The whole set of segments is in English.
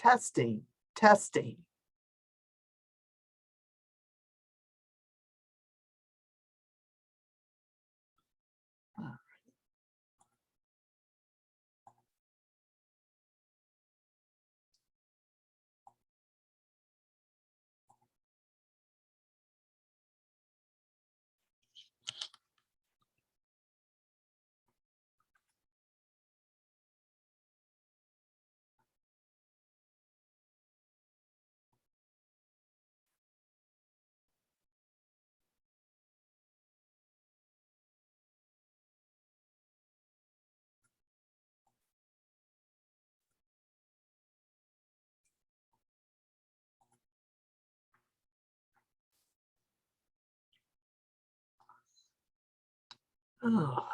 Testing, testing. Oh.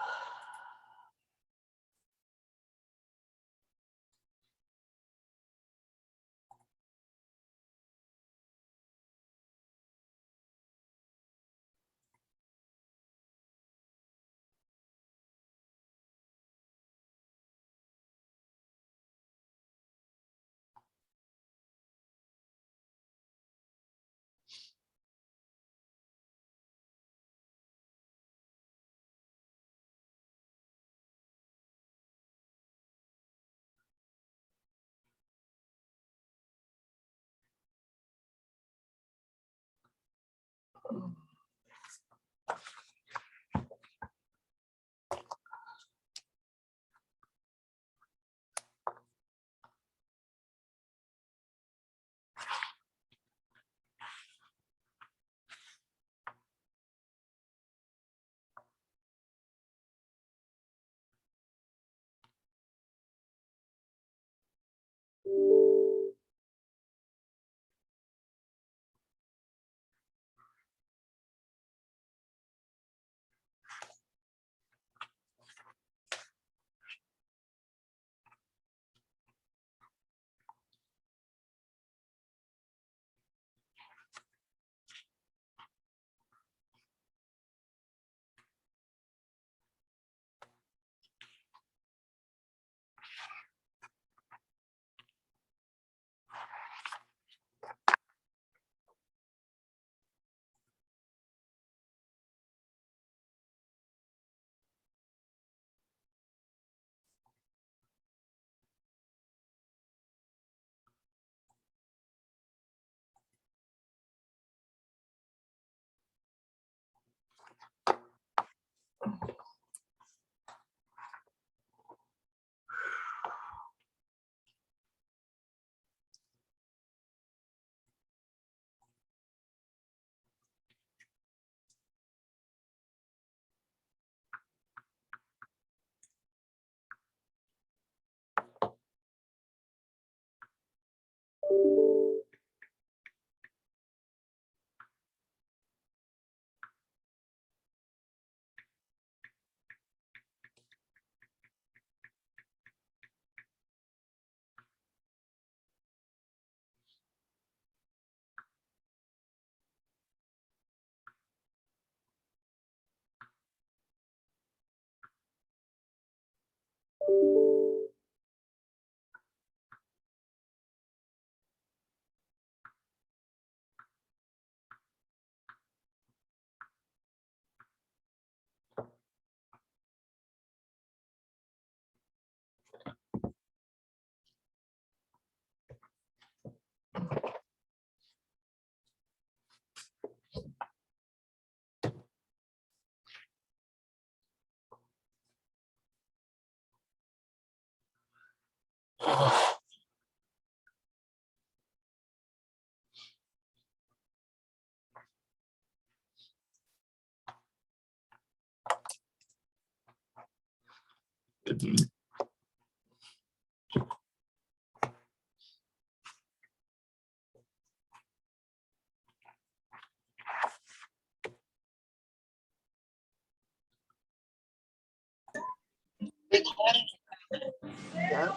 Yep.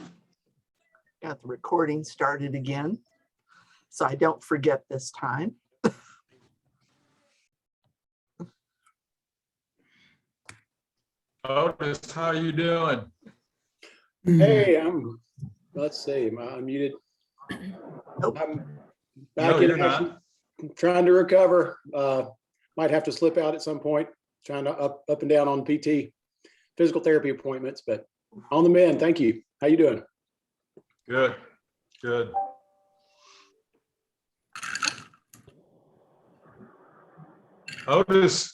Got the recording started again, so I don't forget this time. Otis, how you doing? Hey, let's see, I'm muted. Nope. I'm No, back in you're action, not. trying to recover. Might have to slip out at some point, trying to up and down on PT physical therapy appointments, but on the mend. Thank you. How you doing? Good, good. Otis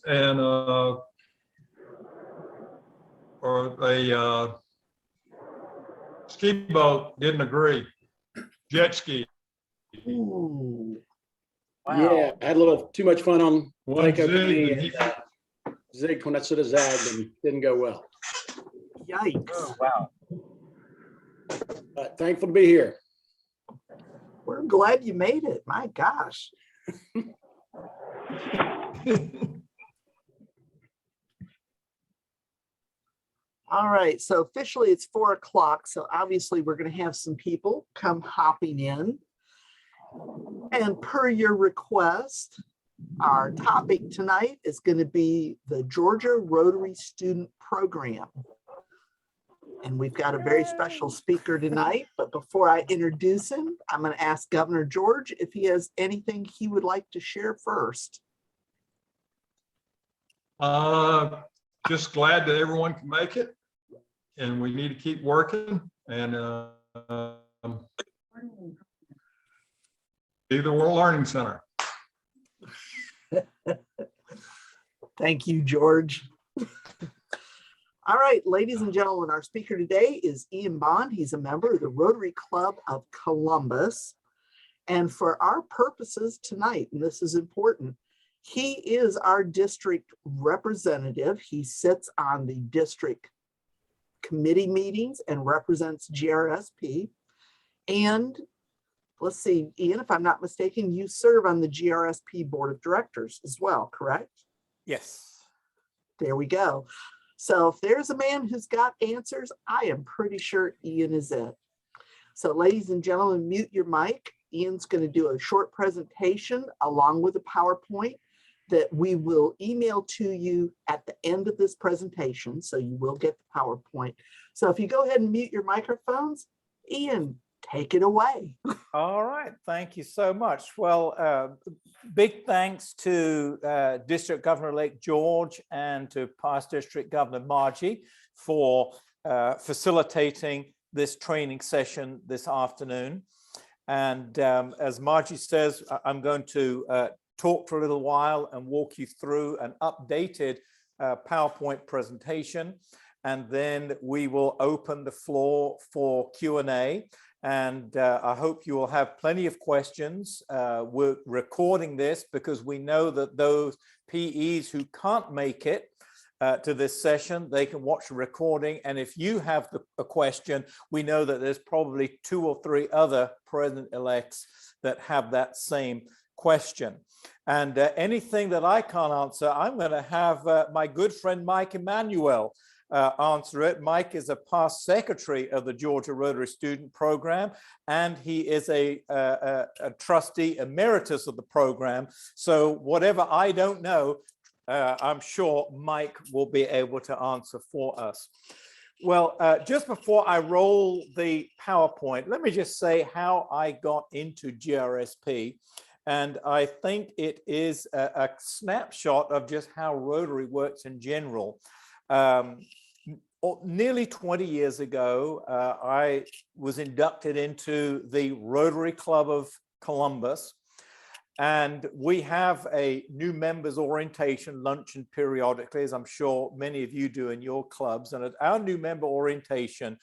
and ski boat didn't agree. Jet ski. Ooh, Yeah, I had a little too much fun on One Lake zigged Oconee and and he, zigged when I should have zagged and didn't go well. yikes. Oh, wow. But thankful to be here. We're glad you made it. My gosh. All right, so officially it's 4 o'clock. So obviously we're going to have some people come hopping in. And per your request, our topic tonight is going to be the Georgia Rotary Student Program. And we've got a very special speaker tonight. But before I introduce him, I'm going to ask Governor George if he has anything he would like to share first. just glad that everyone can make it, and we need to keep working and be the World Learning Center. Thank you, George. All right, ladies and gentlemen, our speaker today is Ian Bond. He's a member of the Rotary Club of Columbus. And for our purposes tonight, and this is important, he is our district representative. He sits on the district committee meetings and represents GRSP. And let's see, Ian, if I'm not mistaken, you serve on the GRSP Board of Directors as well, correct? Yes. There we go. So if there's a man who's got answers, I am pretty sure Ian is it. So ladies and gentlemen, mute your mic. Ian's going to do a short presentation along with a PowerPoint that we will email to you at the end of this presentation. So you will get the PowerPoint. So if you go ahead and mute your microphones, Ian, take it away. All right. Thank you so much. Well, big thanks to District Governor-elect George and to past District Governor Margie for facilitating this training session this afternoon. And as Margie says, I'm going to talk for a little while and walk you through an updated PowerPoint presentation. And then we will open the floor for Q&A. And I hope you will have plenty of questions. We're recording this because we know that those PEs who can't make it to this session, they can watch the recording. And if you have a question, we know that there's probably 2 or 3 other president-elects that have that same question. And anything that I can't answer, I'm going to have my good friend Mike Emanuel answer it. Mike is a past secretary of the Georgia Rotary Student Program, and he is a trustee emeritus of the program. So whatever I don't know, I'm sure Mike will be able to answer for us. Well, just before I roll the PowerPoint, let me just say how I got into GRSP. And I think it is a snapshot of just how Rotary works in general. Nearly 20 years ago, I was inducted into the Rotary Club of Columbus. And we have a new members orientation luncheon periodically, as I'm sure many of you do in your clubs. And at our new member orientation,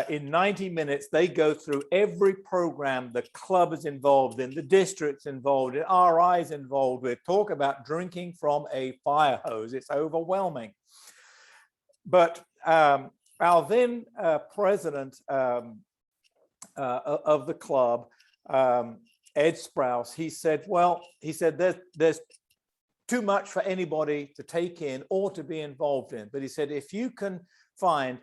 in 90 minutes, they go through every program the club is involved in, the district's involved in, RI's involved with, talk about drinking from a fire hose. It's overwhelming. But our then president of the club, Ed Sprouse, he said, there's too much for anybody to take in or to be involved in. But he said, if you can find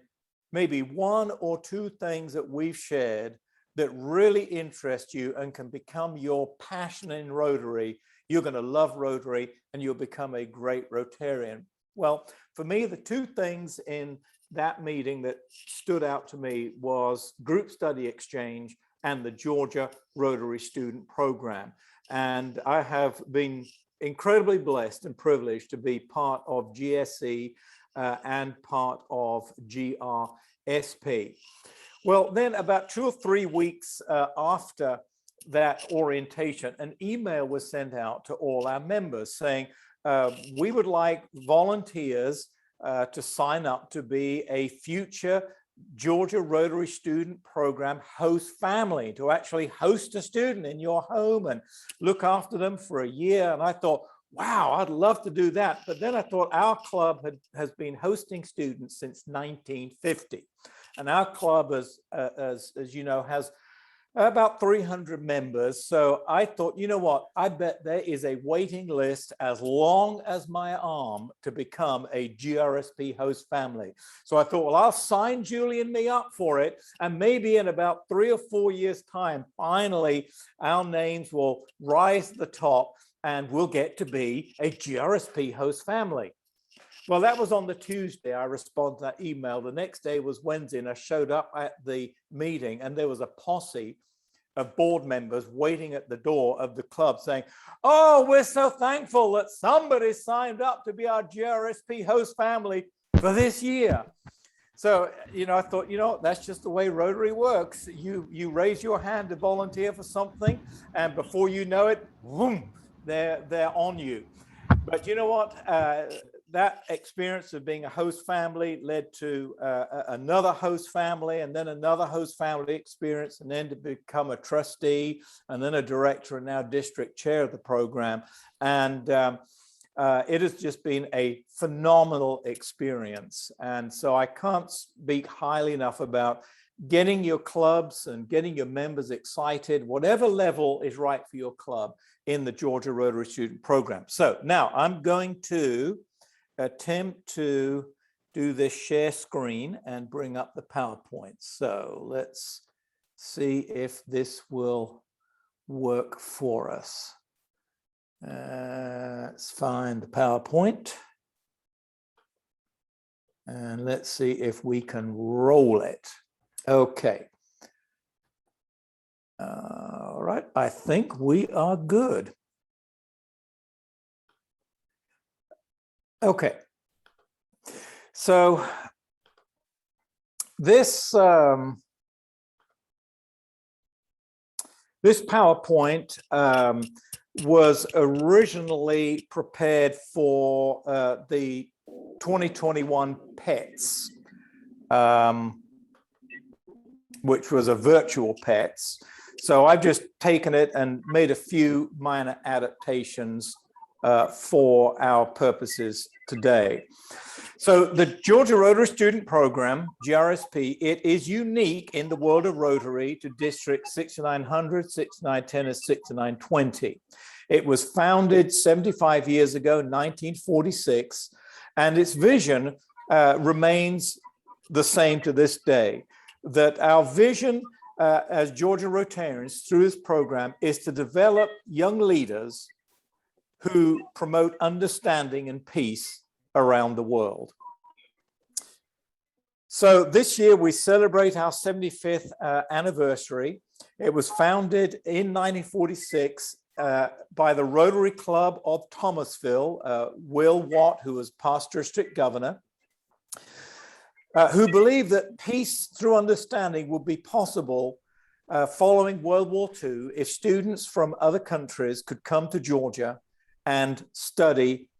maybe 1 or 2 things that we've shared that really interest you and can become your passion in Rotary, you're going to love Rotary and you'll become a great Rotarian. Well, for me, the 2 things in that meeting that stood out to me was group study exchange and the Georgia Rotary Student Program. And I have been incredibly blessed and privileged to be part of GSE and part of GRSP. Well, then about 2 or 3 weeks after that orientation, an email was sent out to all our members saying, we would like volunteers to sign up to be a future Georgia Rotary Student Program host family, to actually host a student in your home and look after them for a year. And I thought, wow, I'd love to do that. But then I thought our club has been hosting students since 1950. And our club, as you know, has about 300 members. So I thought, you know what, I bet there is a waiting list as long as my arm to become a GRSP host family. So I thought, well, I'll sign Julie and me up for it. And maybe in about 3 or 4 years' time, finally, our names will rise to the top and we'll get to be a GRSP host family. Well, that was on the Tuesday. I responded to that email. The next day was Wednesday, and I showed up at the meeting, and there was a posse of board members waiting at the door of the club saying, oh, we're so thankful that somebody signed up to be our GRSP host family for this year. So, you know, I thought, you know, that's just the way Rotary works. You raise your hand to volunteer for something, and before you know it, boom, they're on you. But you know what? That experience of being a host family led to another host family, and then another host family experience, and then to become a trustee, and then a director, and now district chair of the program. And it has just been a phenomenal experience. And so I can't speak highly enough about getting your clubs and getting your members excited, whatever level is right for your club in the Georgia Rotary Student Program. So now I'm going to attempt to do this share screen and bring up the PowerPoint. So let's see if this will work for us. Let's find the PowerPoint. And let's see if we can roll it. Okay. All right, I think we are good. Okay, so this this PowerPoint was originally prepared for the 2021 PETS, which was a virtual PETS. So I've just taken it and made a few minor adaptations for our purposes today. So the Georgia Rotary Student Program, GRSP, it is unique in the world of Rotary to District 6900, 6910, and 6920. It was founded 75 years ago, 1946, and its vision remains the same to this day, that our vision as Georgia Rotarians through this program is to develop young leaders who promote understanding and peace around the world. So this year we celebrate our 75th anniversary. It was founded in 1946 by the Rotary Club of Thomasville, Will Watt, who was past district governor, who believed that peace through understanding would be possible following World War II if students from other countries could come to Georgia and study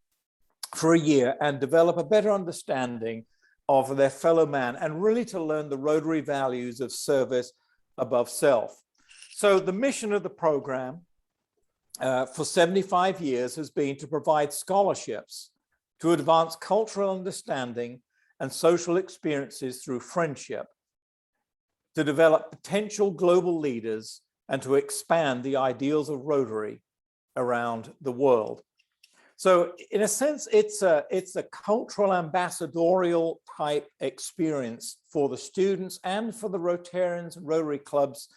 for a year and develop a better understanding of their fellow man, and really to learn the Rotary values of service above self. So the mission of the program for 75 years has been to provide scholarships to advance cultural understanding and social experiences through friendship, to develop potential global leaders, and to expand the ideals of Rotary around the world. So in a sense, it's a cultural ambassadorial type experience for the students and for the Rotarians and Rotary clubs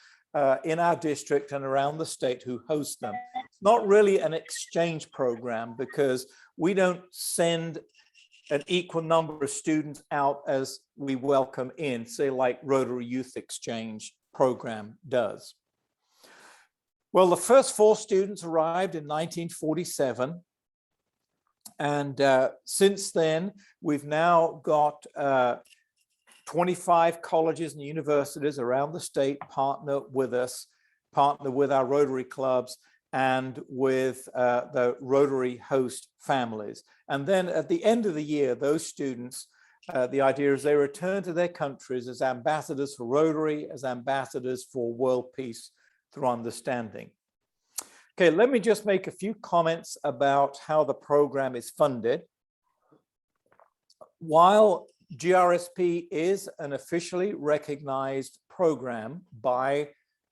in our district and around the state who host them. It's not really an exchange program because we don't send an equal number of students out as we welcome in, say like Rotary Youth Exchange program does. Well, the first 4 students arrived in 1947. And since then, we've now got 25 colleges and universities around the state partner with us, partner with our Rotary clubs and with the Rotary host families. And then at the end of the year, those students, the idea is they return to their countries as ambassadors for Rotary, as ambassadors for world peace through understanding. Okay, let me just make a few comments about how the program is funded. While GRSP is an officially recognized program by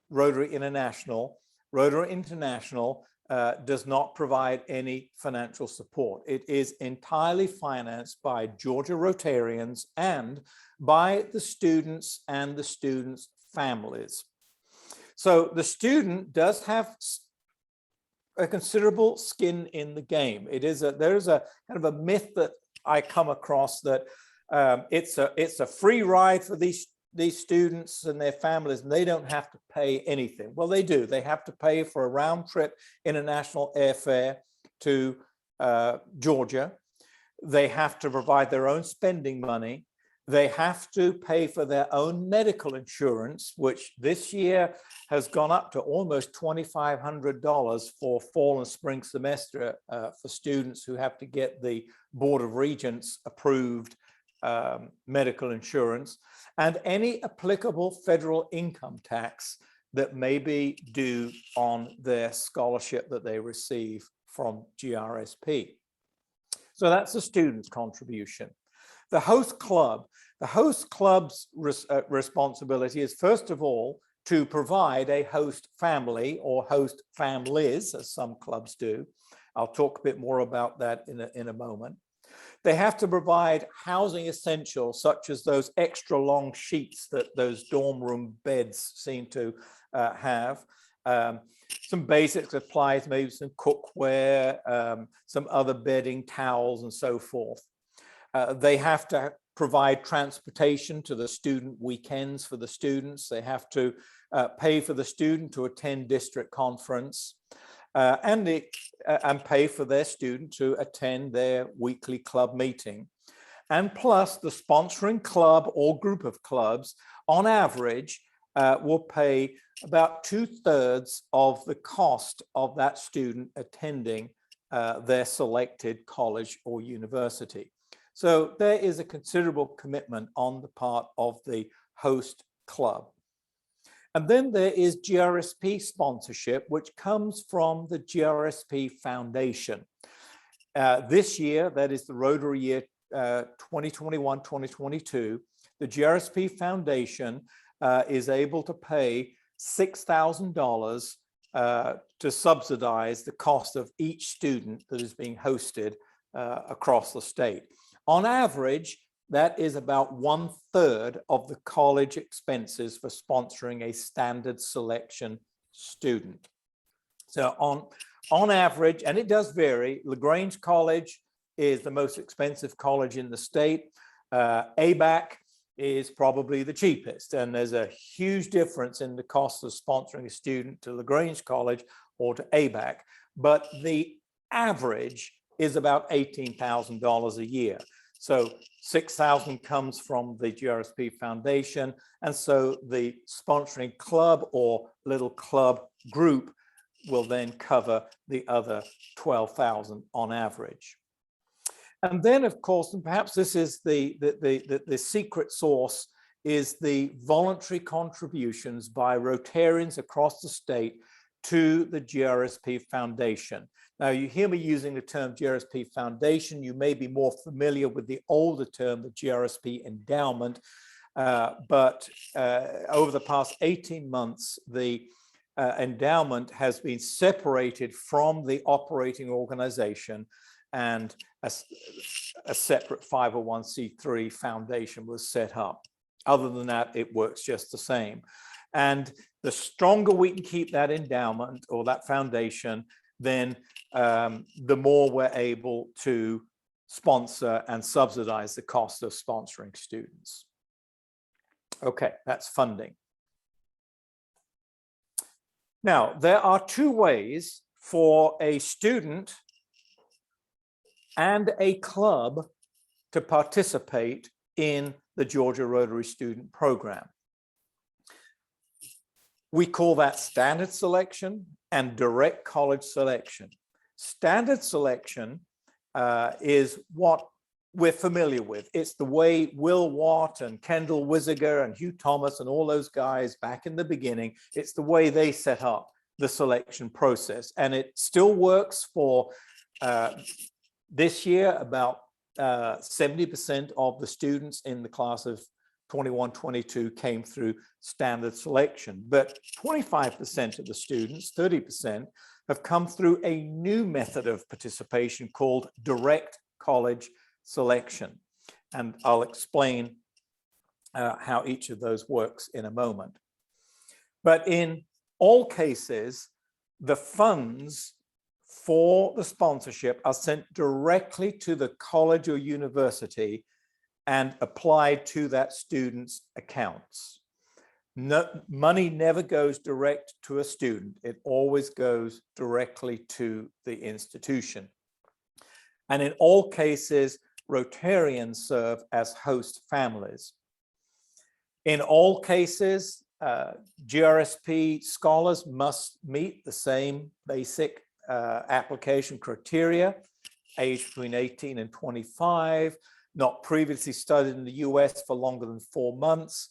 Rotary International, Rotary International does not provide any financial support. It is entirely financed by Georgia Rotarians and by the students and the students' families. So the student does have a considerable skin in the game. There's a kind of a myth that I come across that it's a free ride for these students and their families, and they don't have to pay anything. Well, they do. They have to pay for a round trip international airfare to Georgia. They have to provide their own spending money. They have to pay for their own medical insurance, which this year has gone up to almost $2,500 for fall and spring semester for students who have to get the Board of Regents approved medical insurance, and any applicable federal income tax that may be due on their scholarship that they receive from GRSP. So that's the student's contribution. The host club's responsibility is, first of all, to provide a host family or host families, as some clubs do. I'll talk a bit more about that in a moment. They have to provide housing essentials, such as those extra long sheets that those dorm room beds seem to have. Some basic supplies, maybe some cookware, some other bedding, towels, and so forth. They have to provide transportation to the student weekends for the students. They have to pay for the student to attend district conference and pay for their student to attend their weekly club meeting. And plus the sponsoring club or group of clubs on average will pay about 2/3 of the cost of that student attending their selected college or university. So there is a considerable commitment on the part of the host club. And then there is GRSP sponsorship, which comes from the GRSP Foundation. This year, that is the Rotary year 2021-2022, the GRSP Foundation is able to pay $6,000 to subsidize the cost of each student that is being hosted across the state. On average, that is about 1/3 of the college expenses for sponsoring a standard selection student. So on average, and it does vary, LaGrange College is the most expensive college in the state. ABAC is probably the cheapest, and there's a huge difference in the cost of sponsoring a student to LaGrange College or to ABAC, but the average is about $18,000 a year. So $6,000 comes from the GRSP Foundation, and so the sponsoring club or little club group will then cover the other $12,000 on average. And then, of course, and perhaps this is the secret sauce, is the voluntary contributions by Rotarians across the state to the GRSP Foundation. Now, you hear me using the term GRSP Foundation. You may be more familiar with the older term, the GRSP Endowment. But over the past 18 months, the endowment has been separated from the operating organization, and a separate 501c3 foundation was set up. Other than that, it works just the same. And the stronger we can keep that endowment or that foundation, then the more we're able to sponsor and subsidize the cost of sponsoring students. Okay, that's funding. Now, there are two ways for a student and a club to participate in the Georgia Rotary Student Program. We call that standard selection and direct college selection. Standard selection is what we're familiar with. It's the way Will Watt and Kendall Wisiger and Hugh Thomas and all those guys back in the beginning, it's the way they set up the selection process. And it still works for this year. About 70% of the students in the class of 21-22 came through standard selection, but 25% of the students, 30%, have come through a new method of participation called direct college selection. And I'll explain how each of those works in a moment. But in all cases, the funds for the sponsorship are sent directly to the college or university and applied to that student's accounts. No, money never goes direct to a student. It always goes directly to the institution. And in all cases, Rotarians serve as host families. In all cases, GRSP scholars must meet the same basic application criteria: age between 18 and 25, not previously studied in the US for longer than 4 months,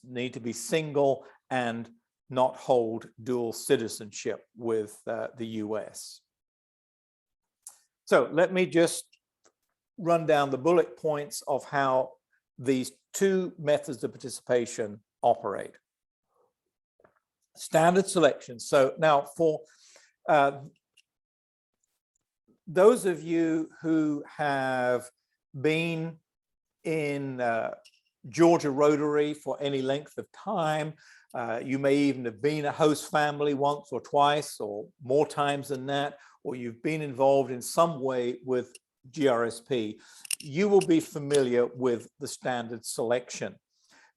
need to be single, and not hold dual citizenship with the US. So let me just run down the bullet points of how these two methods of participation operate. Standard selection. So now for those of you who have been in Georgia Rotary for any length of time, you may even have been a host family once or twice or more times than that, or you've been involved in some way with GRSP, you will be familiar with the standard selection.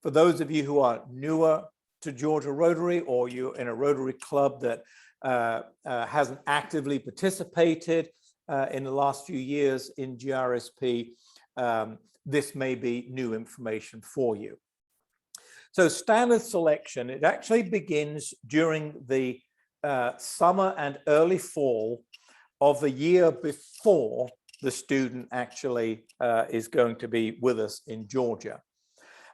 For those of you who are newer to Georgia Rotary, or you're in a Rotary club that hasn't actively participated in the last few years in GRSP, this may be new information for you. So standard selection, it actually begins during the summer and early fall of the year before the student actually is going to be with us in Georgia.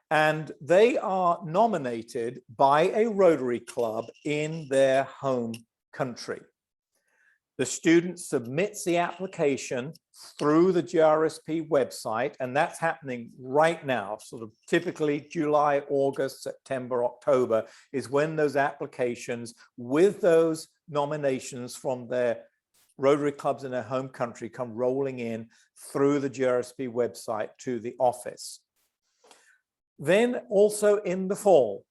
And they are nominated by a Rotary club in their home country. The student submits the application through the GRSP website, and that's happening right now. Sort of typically July, August, September, October is when those applications with those nominations from their Rotary clubs in their home country come rolling in through the GRSP website to the office. Then also in the fall,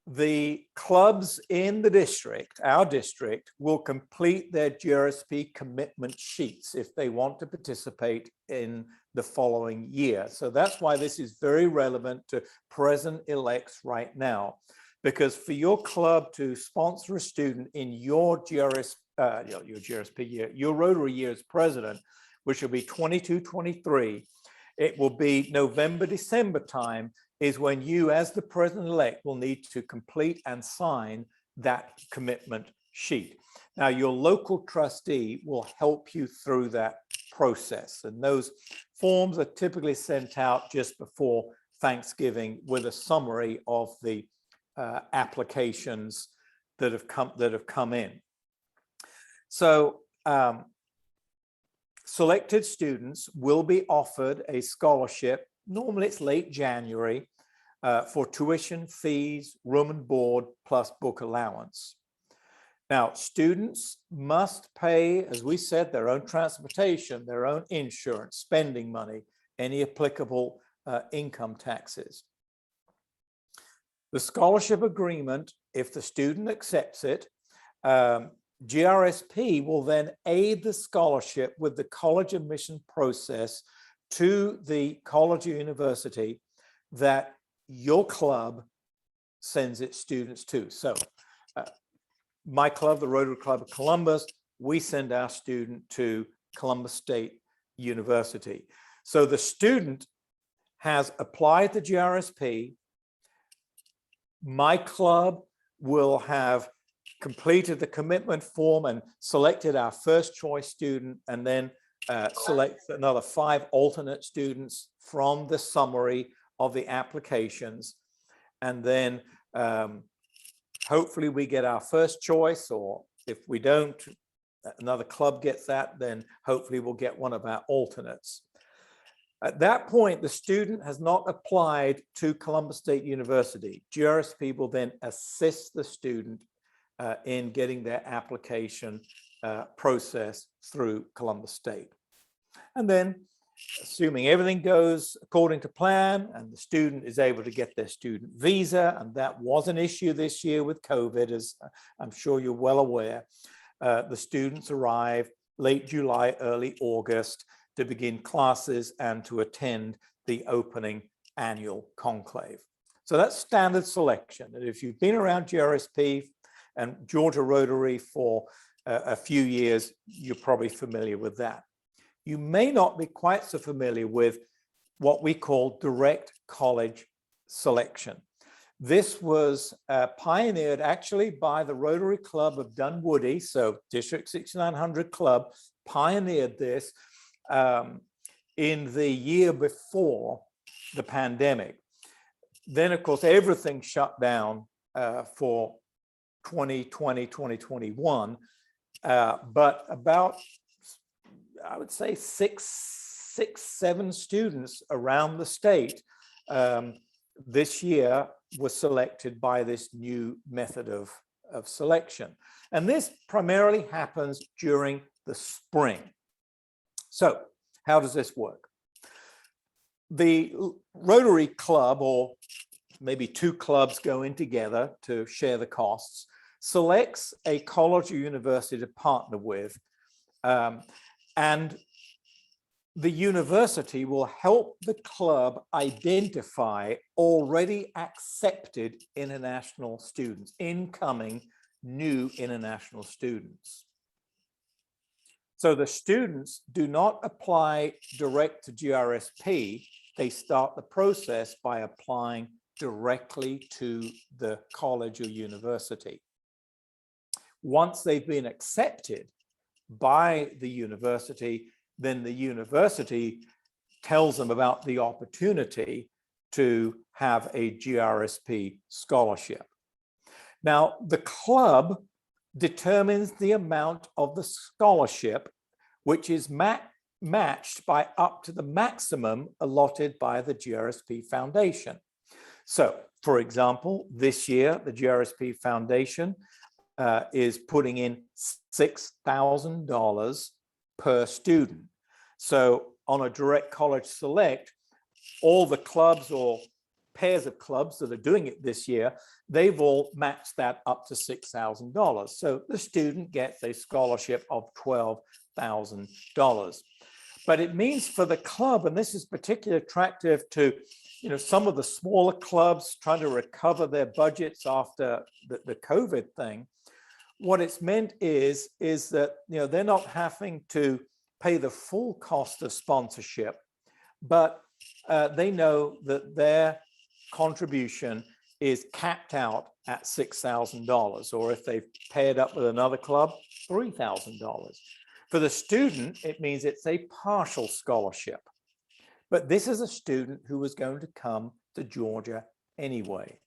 the clubs in the district, our district, will complete their GRSP commitment sheets if they want to participate in the following year. So that's why this is very relevant to present-elects right now, because for your club to sponsor a student in your GRSP year, your Rotary year as president, which will be 22-23, it will be November, December time is when you as the president-elect will need to complete and sign that commitment sheet. Now, your local trustee will help you through that process. And those forms are typically sent out just before Thanksgiving with a summary of the applications that have come in. So selected students will be offered a scholarship. Normally it's late January for tuition, fees, room and board, plus book allowance. Now, students must pay, as we said, their own transportation, their own insurance, spending money, any applicable income taxes. The scholarship agreement, if the student accepts it, GRSP will then aid the scholarship with the college admission process to the college or university that your club sends its students to. So my club, the Rotary Club of Columbus, we send our student to Columbus State University. So the student has applied to GRSP. My club will have completed the commitment form and selected our first choice student, and then select another 5 alternate students from the summary of the applications. And then hopefully we get our first choice, or if we don't, another club gets that, then hopefully we'll get one of our alternates. At that point, the student has not applied to Columbus State University. GRSP will then assist the student in getting their application process through Columbus State. And then, assuming everything goes according to plan and the student is able to get their student visa, and that was an issue this year with COVID, as I'm sure you're well aware, the students arrive late July, early August to begin classes and to attend the opening annual conclave. So that's standard selection. And if you've been around GRSP and Georgia Rotary for a few years, you're probably familiar with that. You may not be quite so familiar with what we call direct college selection. This was pioneered actually by the Rotary Club of Dunwoody, so District 6900 Club pioneered this in the year before the pandemic. Then, of course, everything shut down for 2020, 2021, but about, I would say, six, seven students around the state this year were selected by this new method of selection. And this primarily happens during the spring. So how does this work? The Rotary Club, or maybe 2 clubs going together to share the costs, selects a college or university to partner with, and the university will help the club identify already accepted international students, incoming new international students. So the students do not apply direct to GRSP. They start the process by applying directly to the college or university. Once they've been accepted by the university, then the university tells them about the opportunity to have a GRSP scholarship. Now, the club determines the amount of the scholarship, which is matched by up to the maximum allotted by the GRSP Foundation. So, for example, this year, the GRSP Foundation is putting in $6,000 per student. So on a direct college select, all the clubs or pairs of clubs that are doing it this year, they've all matched that up to $6,000. So the student gets a scholarship of $12,000. But it means for the club, and this is particularly attractive to some of the smaller clubs trying to recover their budgets after the COVID thing, what it's meant is that they're not having to pay the full cost of sponsorship, but they know that their contribution is capped out at $6,000, or if they've paired up with another club, $3,000. For the student, it means it's a partial scholarship. But this is a student who was going to come to Georgia anyway.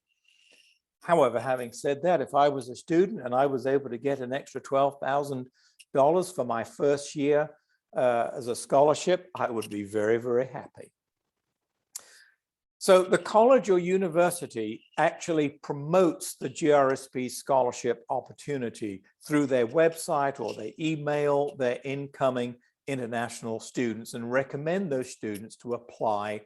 However, having said that, if I was a student and I was able to get an extra $12,000 for my first year as a scholarship, I would be very, very happy. So the college or university actually promotes the GRSP scholarship opportunity through their website, or they email their incoming international students and recommend those students to apply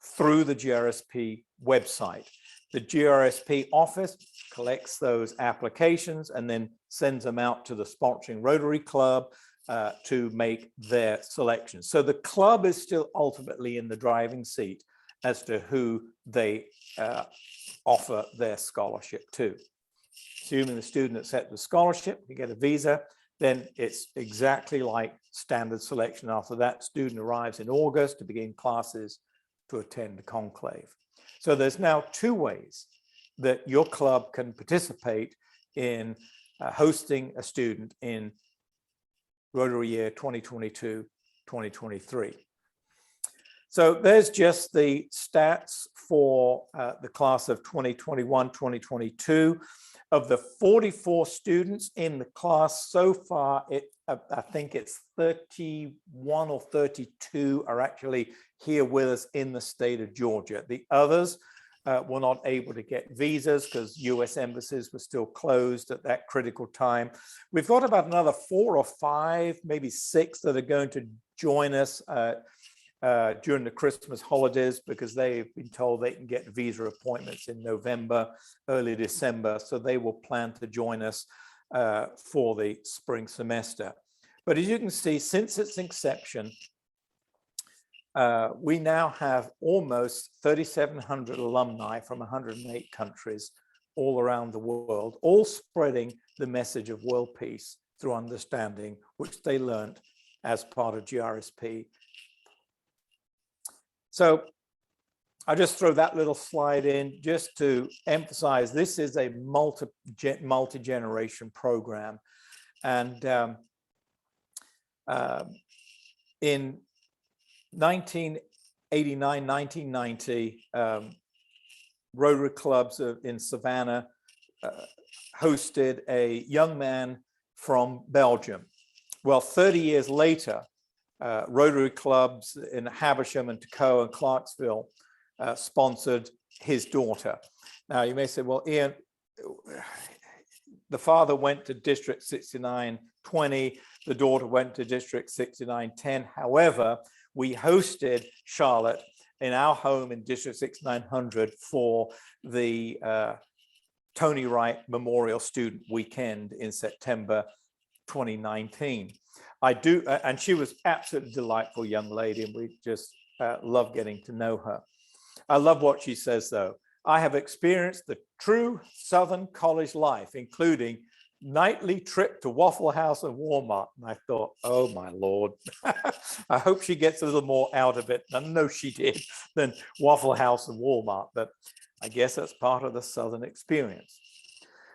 through the GRSP website. The GRSP office collects those applications and then sends them out to the sponsoring Rotary Club to make their selection. So the club is still ultimately in the driving seat as to who they offer their scholarship to. assuming the student accepts the scholarship, you get a visa, then it's exactly like standard selection. After that, student arrives in August to begin classes to attend the conclave. So there's now 2 ways that your club can participate in hosting a student in Rotary year 2022-2023. So there's just the stats for the class of 2021-2022. Of the 44 students in the class so far, I think it's 31 or 32 are actually here with us in the state of Georgia. The others were not able to get visas because US embassies were still closed at that critical time. We've got about another 4 or 5, maybe 6 that are going to join us during the Christmas holidays because they've been told they can get visa appointments in November, early December. So they will plan to join us for the spring semester. But as you can see, since its inception, we now have almost 3,700 alumni from 108 countries all around the world, all spreading the message of world peace through understanding, which they learned as part of GRSP. So I just throw that little slide in just to emphasize this is a multi-generation program. And in 1989, 1990, Rotary clubs in Savannah hosted a young man from Belgium. Well, 30 years later, Rotary clubs in Havisham and Toccoa and Clarksville sponsored his daughter. Now you may say, well, Ian, the father went to District 6920, the daughter went to District 6910. However, we hosted Charlotte in our home in District 6900 for the Tony Wright Memorial Student Weekend in September 2019. And she was absolutely delightful young lady, and we just love getting to know her. I love what she says, though. I have experienced the true Southern college life, including nightly trip to Waffle House and Walmart. And I thought, oh my Lord, I hope she gets a little more out of it. I know she did than Waffle House and Walmart, but I guess that's part of the Southern experience.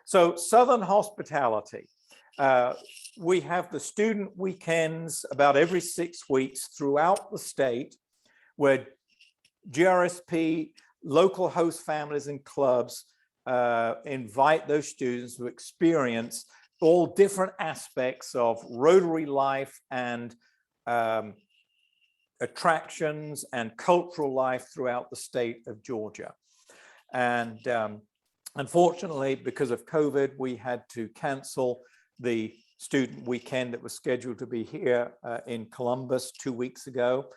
So Southern hospitality. We have the student weekends about every 6 weeks throughout the state where GRSP, local host families and clubs invite those students to experience all different aspects of Rotary life and attractions and cultural life throughout the state of Georgia. And unfortunately, because of COVID, we had to cancel the student weekend that was scheduled to be here in Columbus 2 weeks ago.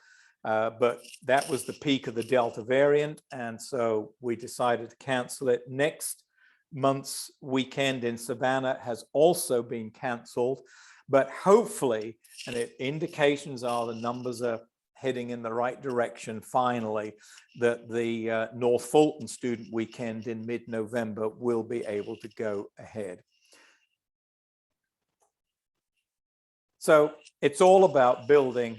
But that was the peak of the Delta variant. And so we decided to cancel it. Next month's weekend in Savannah has also been canceled. But hopefully, and indications are the numbers are heading in the right direction finally, that the North Fulton student weekend in mid-November will be able to go ahead. So it's all about building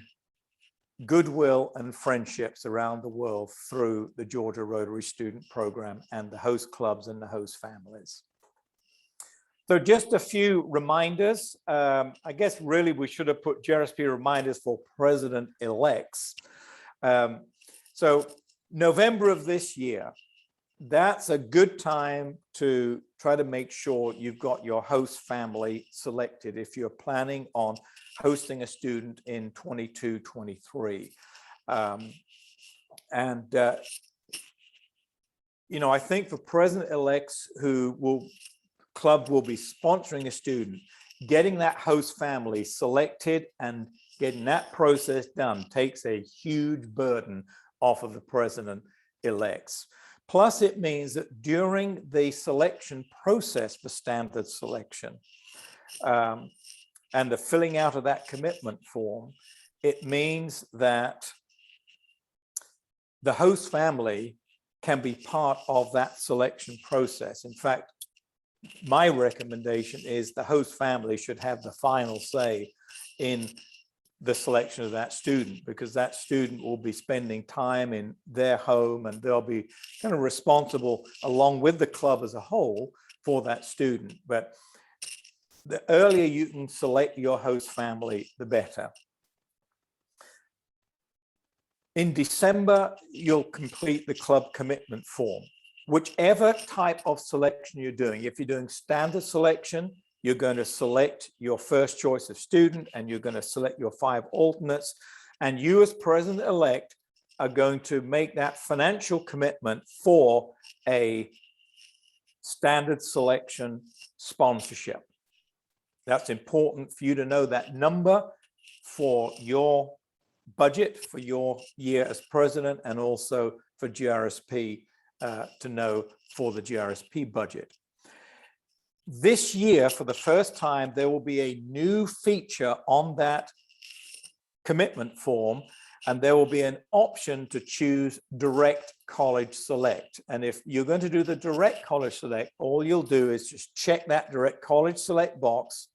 goodwill and friendships around the world through the Georgia Rotary Student Program and the host clubs and the host families. So just a few reminders. I guess really we should have put GRSP reminders for president-elects. So November of this year, that's a good time to try to make sure you've got your host family selected if you're planning on hosting a student in 22-23. You know, I think for president-elects club will be sponsoring a student, getting that host family selected and getting that process done takes a huge burden off of the president-elects. Plus, it means that during the selection process for standard selection and the filling out of that commitment form, it means that the host family can be part of that selection process. In fact, my recommendation is the host family should have the final say in the selection of that student, because that student will be spending time in their home and they'll be kind of responsible along with the club as a whole for that student. But the earlier you can select your host family, the better. In December, you'll complete the club commitment form. Whichever type of selection you're doing, if you're doing standard selection, you're going to select your first choice of student and you're going to select your 5 alternates. And you as president-elect are going to make that financial commitment for a standard selection sponsorship. That's important for you to know that number for your budget for your year as president, and also for GRSP to know for the GRSP budget. This year, for the first time, there will be a new feature on that commitment form, and there will be an option to choose direct college select. And if you're going to do the direct college select, all you'll do is just check that direct college select box,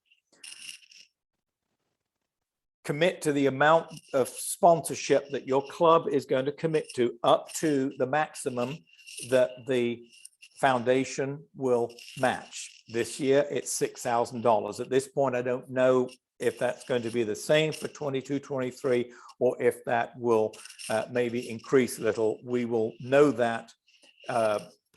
commit to the amount of sponsorship that your club is going to commit to, up to the maximum that the foundation will match. This year, it's $6,000. At this point, I don't know if that's going to be the same for 22-23, or if that will maybe increase a little. We will know that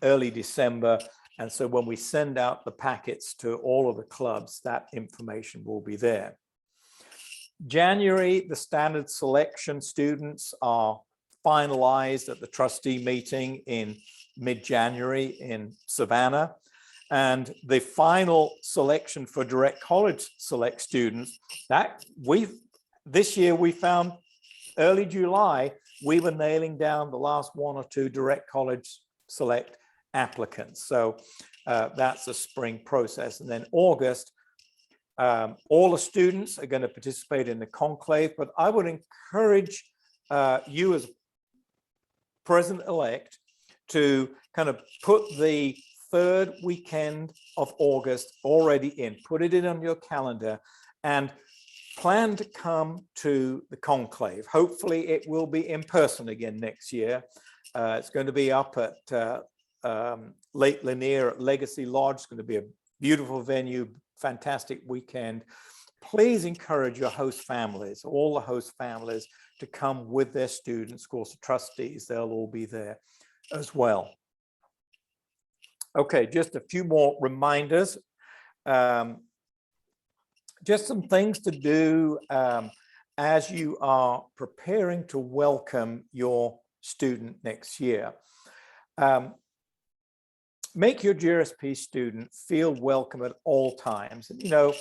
early December. And so when we send out the packets to all of the clubs, that information will be there. January, the standard selection students are finalized at the trustee meeting in mid-January in Savannah. And the final selection for direct college select students, this year we found early July, we were nailing down the last 1 or 2 direct college select applicants. So that's a spring process. And then August, all the students are going to participate in the conclave, but I would encourage you as president-elect to kind of put the 3rd weekend of August already in, put it in on your calendar, and plan to come to the conclave. Hopefully it will be in person again next year. It's going to be up at Lake Lanier at Legacy Lodge. It's going to be a beautiful venue, fantastic weekend. Please encourage your host families, all the host families, to come with their students. Of course, the trustees, they'll all be there as well. Okay, just a few more reminders. Just some things to do as you are preparing to welcome your student next year. Make your GRSP student feel welcome at all times. And, you know,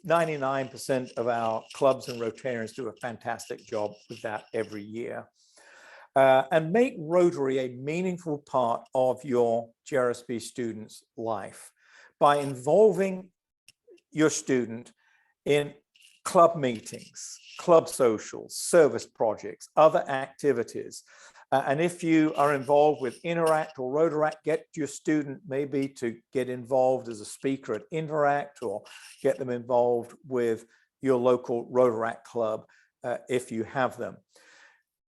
99% of our clubs and Rotarians do a fantastic job with that every year. And make Rotary a meaningful part of your GRSP student's life by involving your student in club meetings, club socials, service projects, other activities. And if you are involved with Interact or Rotaract, get your student maybe to get involved as a speaker at Interact, or get them involved with your local Rotaract club if you have them.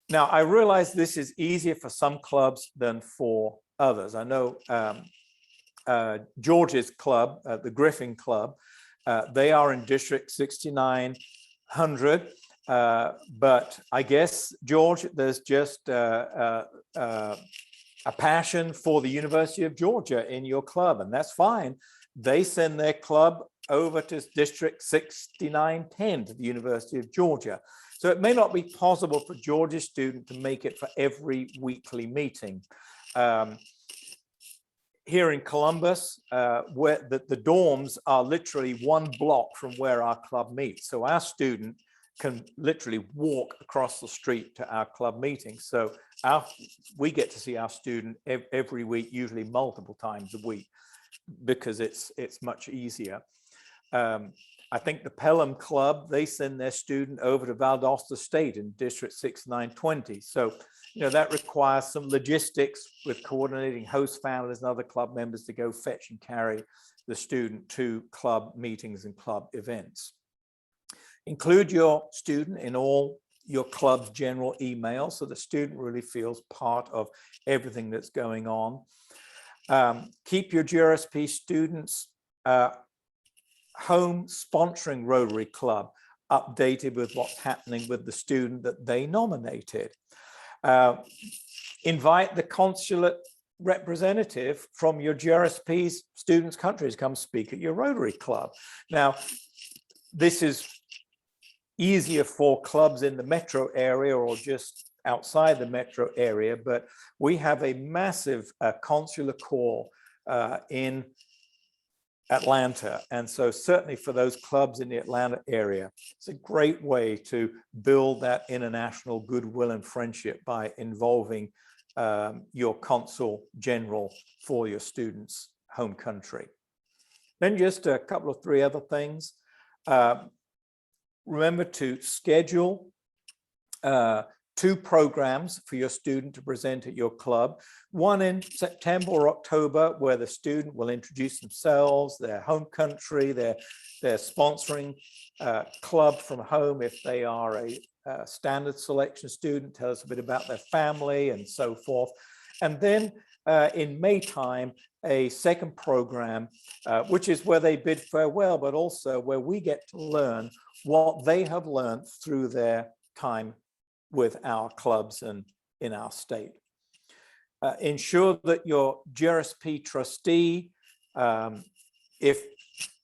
Now, I realize this is easier for some clubs than for others. I know George's club, the Griffin Club, they are in District 6900. But I guess, George, there's just a passion for the University of Georgia in your club, and that's fine. They send their club over to District 6910 to the University of Georgia. So it may not be possible for Georgia's student to make it for every weekly meeting. Here in Columbus, where the dorms are literally 1 block from where our club meets. So our student can literally walk across the street to our club meeting. So we get to see our student every week, usually multiple times a week, because it's much easier. I think the Pelham Club, they send their student over to Valdosta State in District 6920. So, you know, that requires some logistics with coordinating host families and other club members to go fetch and carry the student to club meetings and club events. Include your student in all your club's general emails so the student really feels part of everything that's going on. Keep your GRSP students home sponsoring Rotary Club updated with what's happening with the student that they nominated. Invite the consulate representative from your GRSP's students' countries come speak at your Rotary Club. Now, this is easier for clubs in the metro area or just outside the metro area, but we have a massive consular corps in Atlanta. And so certainly for those clubs in the Atlanta area, it's a great way to build that international goodwill and friendship by involving your consul general for your students' home country. Then just a couple of three other things. Remember to schedule 2 programs for your student to present at your club. One in September or October, where the student will introduce themselves, their home country, their sponsoring club from home. If they are a standard selection student, tell us a bit about their family and so forth. And then in May time, a second program, which is where they bid farewell, but also where we get to learn what they have learned through their time with our clubs and in our state. Ensure that your GRSP trustee, if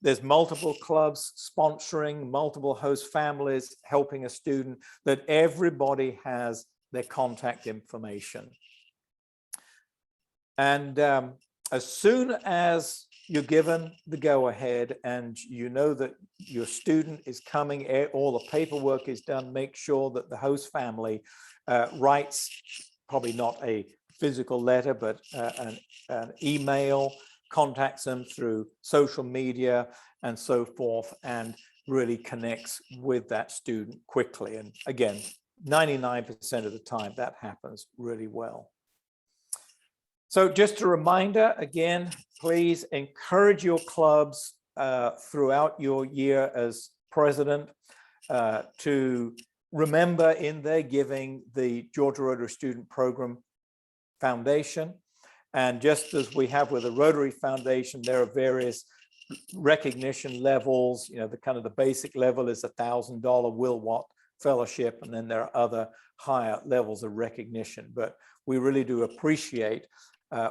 there's multiple clubs sponsoring, multiple host families helping a student, that everybody has their contact information. And as soon as you're given the go-ahead and you know that your student is coming, all the paperwork is done, make sure that the host family writes, probably not a physical letter, but an email, contacts them through social media and so forth, and really connects with that student quickly. And again, 99% of the time that happens really well. So just a reminder, again, please encourage your clubs throughout your year as president to remember in their giving the Georgia Rotary Student Program Foundation. And just as we have with the Rotary Foundation, there are various recognition levels. You know, the kind of the basic level is $1,000 Will Watt Fellowship, and then there are other higher levels of recognition. But we really do appreciate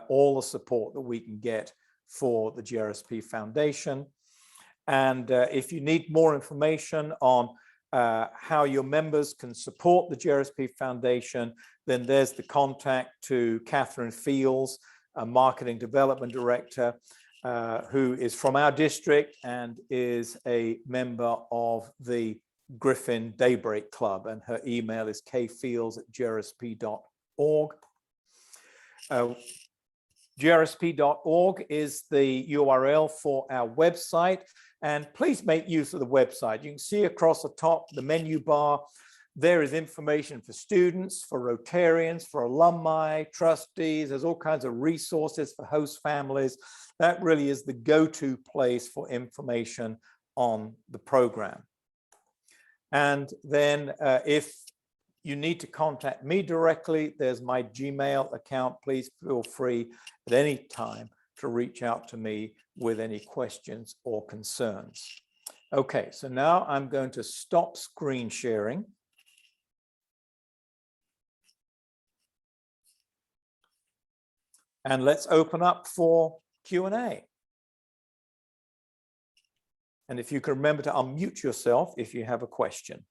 all the support that we can get for the GRSP Foundation. And if you need more information on how your members can support the GRSP Foundation, then there's the contact to Catherine Fields, a Marketing Development Director, who is from our district and is a member of the Griffin Daybreak Club, and her email is kfields@grsp.org. GRSP.org is the URL for our website, and please make use of the website. You can see across the top, the menu bar, there is information for students, for Rotarians, for alumni, trustees. There's all kinds of resources for host families. That really is the go-to place for information on the program. And then if you need to contact me directly, there's my Gmail account. Please feel free at any time to reach out to me with any questions or concerns. Okay, so now I'm going to stop screen sharing. And let's open up for Q&A. And if you can remember to unmute yourself if you have a question.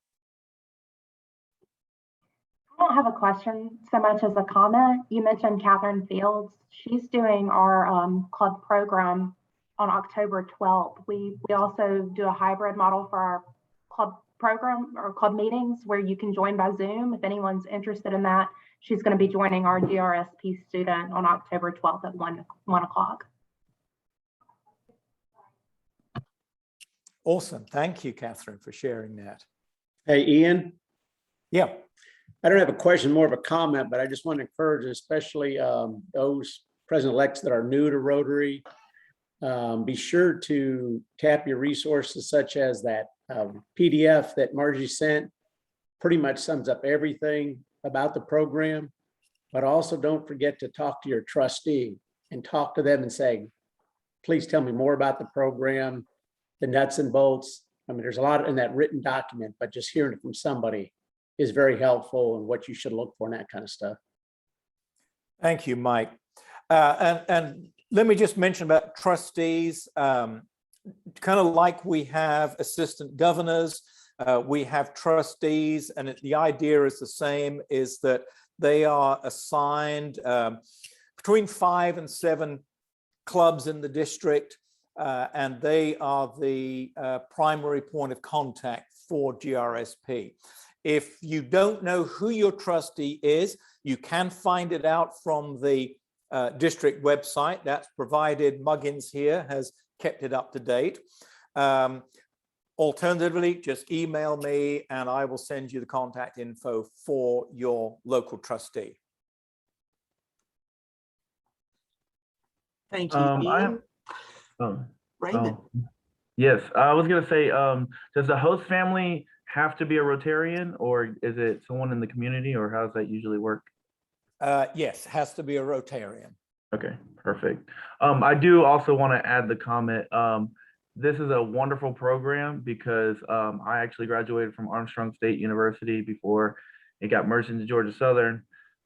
I don't have a question so much as a comment. You mentioned Catherine Fields. She's doing our club program on October 12th. We also do a hybrid model for our club program or club meetings where you can join by Zoom if anyone's interested in that. She's going to be joining our GRSP student on October 12th at 1 o'clock. Awesome. Thank you, Catherine, for sharing that. Hey, Ian. Yeah. I don't have a question, more of a comment, but I just want to encourage, especially those president-elects that are new to Rotary, Be sure to tap your resources such as that PDF that Margie sent. Pretty much sums up everything about the program, but also don't forget to talk to your trustee and talk to them and say, please tell me more about the program, the nuts and bolts. I mean, there's a lot in that written document, but just hearing it from somebody is very helpful and what you should look for and that kind of stuff. Thank you, Mike. And let me just mention about trustees, kind of like we have assistant governors, we have trustees, and the idea is the same, is that they are assigned between 5 and 7 clubs in the district, and they are the primary point of contact for GRSP. If you don't know who your trustee is, you can find it out from the district website that's provided. Muggins here has kept it up to date. Alternatively, just email me and I will send you the contact info for your local trustee. Thank you, Ian. Raymond. Yes, I was gonna say, does the host family have to be a Rotarian, or is it someone in the community, or how does that usually work? Yes, has to be a Rotarian. Okay, perfect. I do also want to add the comment. This is a wonderful program because I actually graduated from Armstrong State University before it got merged into Georgia Southern.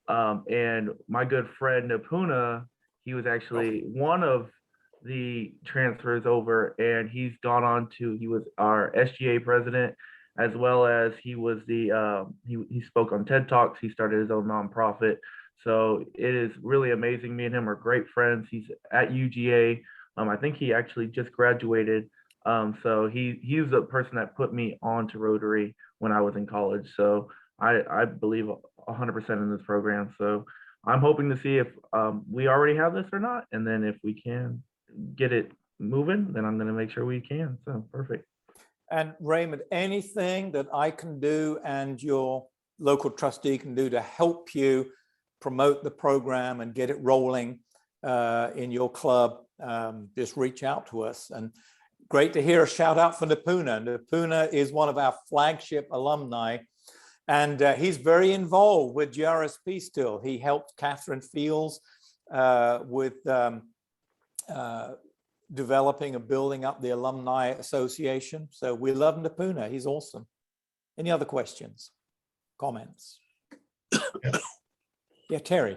And my good friend Napuna, he was actually one of the transfers over, and he's gone on to, he was our SGA president, as well as he was the, he spoke on TED Talks. He started his own nonprofit. So it is really amazing. Me and him are great friends. He's at UGA. I think he actually just graduated. So he's the person that put me on to Rotary when I was in college. So I believe 100% in this program. So I'm hoping to see if we already have this or not. And then if we can get it moving, then I'm going to make sure we can. So perfect. And Raymond, anything that I can do and your local trustee can do to help you promote the program and get it rolling in your club, just reach out to us. And great to hear a shout out for Napuna. Napuna is one of our flagship alumni, and he's very involved with GRSP still. He helped Catherine Fields with developing and building up the Alumni Association. So we love Napuna. He's awesome. Any other questions, comments? Yeah, Terry.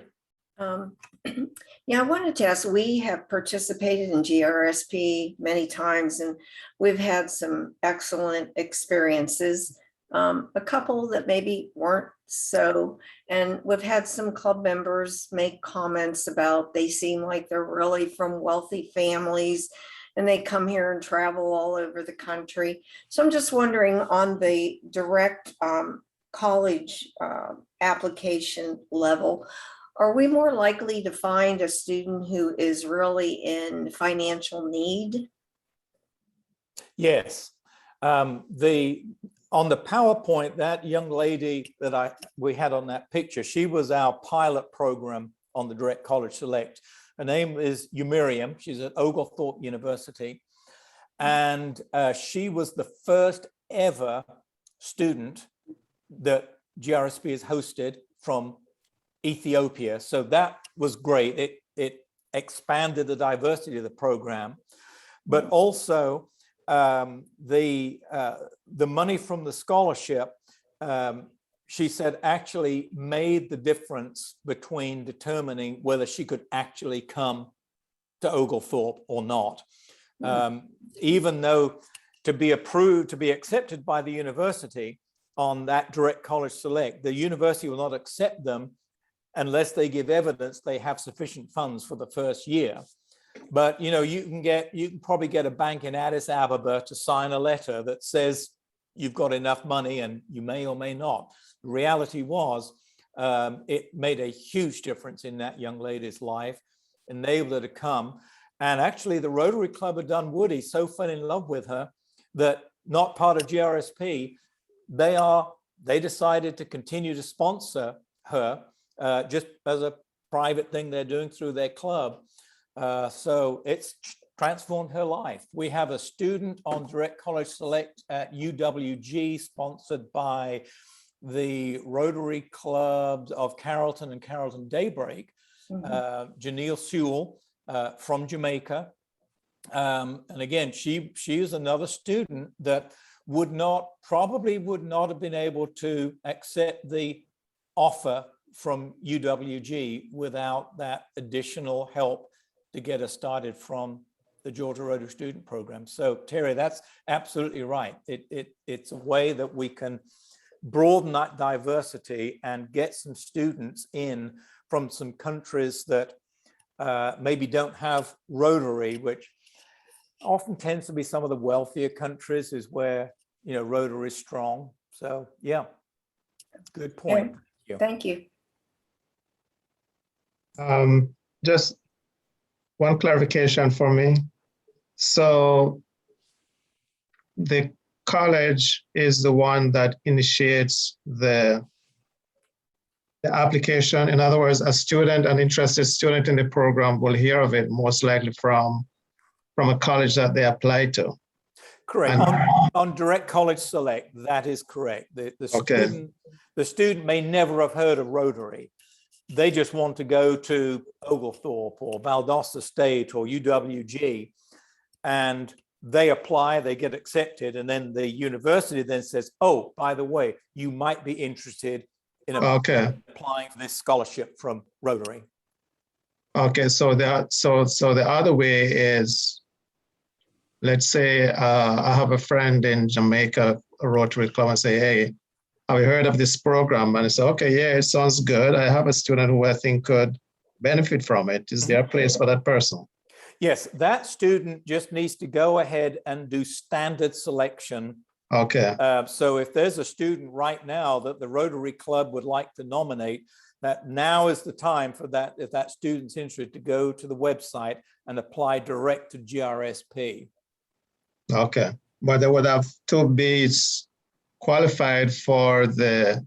Yeah, I wanted to ask, we have participated in GRSP many times and we've had some excellent experiences, a couple that maybe weren't so, and we've had some club members make comments about they seem like they're really from wealthy families and they come here and travel all over the country. So I'm just wondering, on the direct college application level, are we more likely to find a student who is really in financial need? Yes. On the PowerPoint, that young lady that we had on that picture, she was our pilot program on the Direct College Select. Her name is Miriam. She's at Oglethorpe University. And she was the first ever student that GRSP has hosted from Ethiopia. So that was great. It expanded the diversity of the program, but also the money from the scholarship, she said, actually made the difference between determining whether she could actually come to Oglethorpe or not. Even though to be approved, to be accepted by the university on that Direct College Select, the university will not accept them unless they give evidence they have sufficient funds for the first year. But you can probably get a bank in Addis Ababa to sign a letter that says you've got enough money, and you may or may not. The reality was it made a huge difference in that young lady's life, enabled her to come. And actually the Rotary Club of Dunwoody so fell in love with her that, not part of GRSP, they decided to continue to sponsor her just as a private thing they're doing through their club. So it's transformed her life. We have a student on Direct College Select at UWG, sponsored by the Rotary Clubs of Carrollton and Carrollton Daybreak, Janelle Sewell from Jamaica. And again, she is another student that probably would not have been able to accept the offer from UWG without that additional help to get us started from the Georgia Rotary Student Program. So Terry, that's absolutely right. It's a way that we can broaden that diversity and get some students in from some countries that maybe don't have Rotary, which often tends to be some of the wealthier countries, is where, you know, Rotary is strong. So yeah, good point. Thank you. Just one clarification for me. So the college is the one that initiates the application. In other words, a student, an interested student in the program will hear of it most likely from a college that they apply to. Correct. On Direct College Select, that is correct. The student may never have heard of Rotary. They just want to go to Oglethorpe or Valdosta State or UWG, and they apply, they get accepted, and then the university then says, oh, by the way, you might be interested in applying for this scholarship from Rotary. Okay, so the other way is, let's say I have a friend in Jamaica, a Rotary Club, and say, hey, have you heard of this program? And I say, okay, yeah, it sounds good. I have a student who I think could benefit from it. Is there a place for that person? Yes, that student just needs to go ahead and do standard selection. Okay. So if there's a student right now that the Rotary Club would like to nominate, that now is the time for that, if that student's interested, to go to the website and apply direct to GRSP. Okay, but they would have to be qualified for the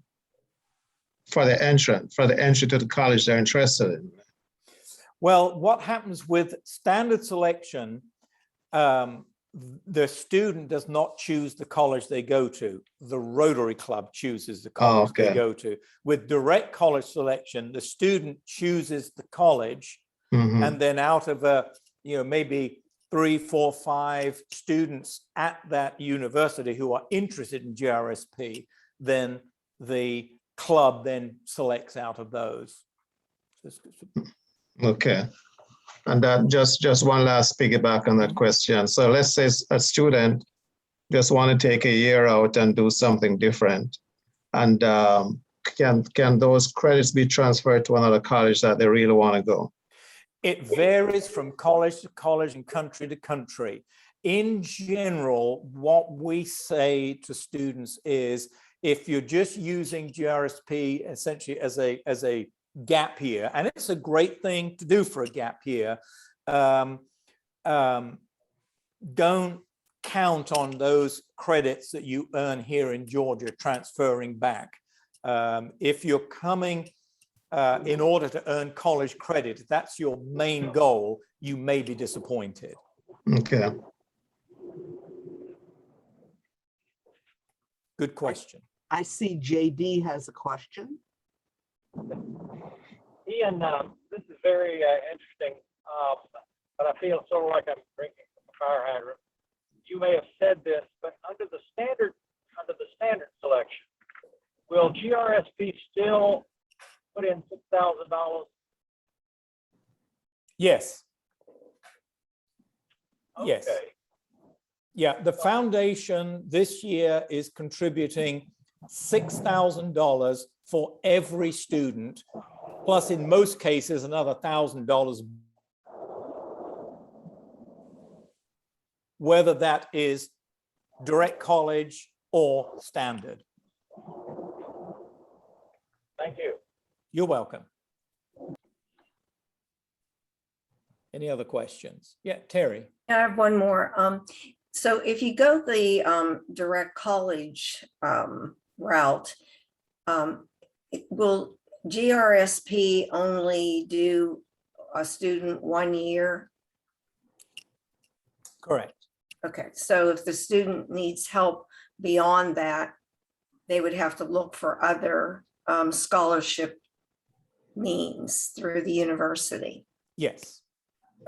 entry to the college they're interested in. Well, what happens with standard selection, the student does not choose the college they go to. The Rotary Club chooses the college they go to. With direct college selection, the student chooses the college, and then out of maybe 3, 4, 5 students at that university who are interested in GRSP, then the club then selects out of those. Okay. And that just one last piggyback on that question. So let's say a student just want to take a year out and do something different. And can those credits be transferred to another college that they really want to go? It varies from college to college and country to country. In general, what we say to students is, if you're just using GRSP essentially as a gap year, and it's a great thing to do for a gap year, don't count on those credits that you earn here in Georgia transferring back. If you're coming in order to earn college credit, if that's your main goal, you may be disappointed. Okay. Good question. I see JD has a question. Ian, this is very interesting, but I feel sort of like I'm drinking from a fire hydrant. You may have said this, but under the standard selection, will GRSP still put in $6,000? Yes. Okay. Yes. Yeah, the foundation this year is contributing $6,000 for every student, plus in most cases another $1,000, whether that is direct college or standard. Thank you. You're welcome. Any other questions? Yeah, Terry. I have one more. So if you go the direct college route, will GRSP only do a student 1 year? Correct. Okay, so if the student needs help beyond that, they would have to look for other scholarship means through the university. Yes.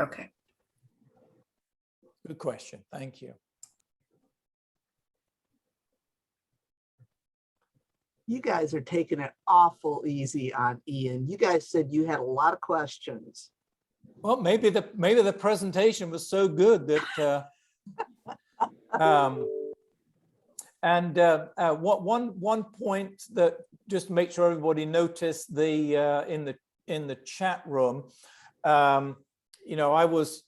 Okay. Good question. Thank you. You guys are taking it awful easy on Ian. You guys said you had a lot of questions. Well, maybe the presentation was so good that one point that just to make sure everybody noticed the in the chat room, you know, I was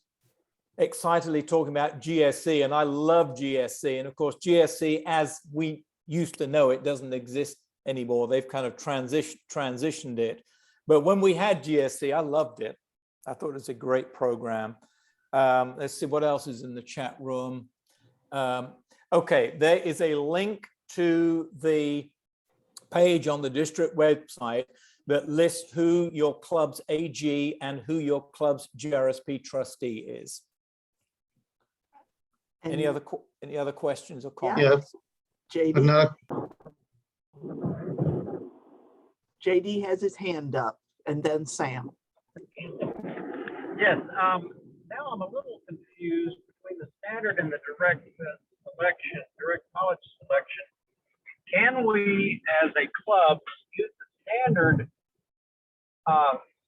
excitedly talking about GRSP, and I love GRSP, and of course GRSP as we used to know it doesn't exist anymore. They've kind of transitioned it, but when we had GRSP, I loved it. I thought it was a great program. Let's see what else is in the chat room. Okay, there is a link to the page on the district website that lists who your club's AG and who your club's GRSP trustee is. And Any other questions or Yeah. comments? JD, Another, JD has his hand up, and then Sam. Yes, now I'm a little confused between the standard and the direct selection, direct college selection. Can we, as a club, use the standard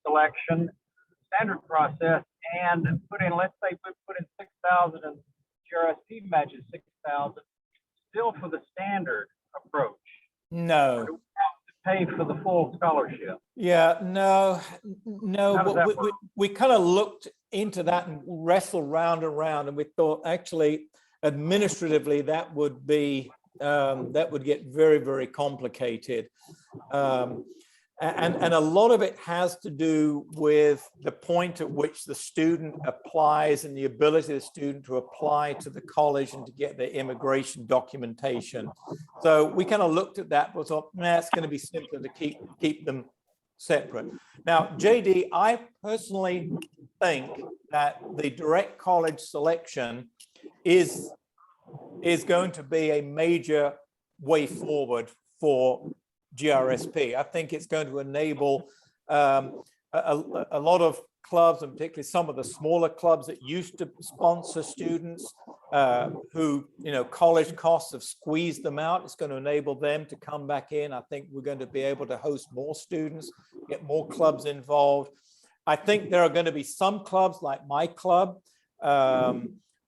selection, standard process, and put in, let's say, we put in 6,000 and GRSP matches 6,000, still for the standard approach? No. Or do we have to pay for the full scholarship? Yeah, no. How does that But we kind of looked into that and wrestled round and round, and we thought actually administratively that would be that would get very, very complicated. And a lot of it has to do with the point at which the student applies and the ability of the student to apply to the college and to get their immigration documentation. So we kind of looked at that, but thought, nah, it's going to be simpler to keep them separate. Now, JD, I personally think that the direct college selection is going to be a major way forward for GRSP. I think it's going to enable a lot of clubs, and particularly some of the smaller clubs that used to sponsor students who, you know, college costs have squeezed them out. It's going to enable them to come back in. I think we're going to be able to host more students, get more clubs involved. I think there are going to be some clubs like my club.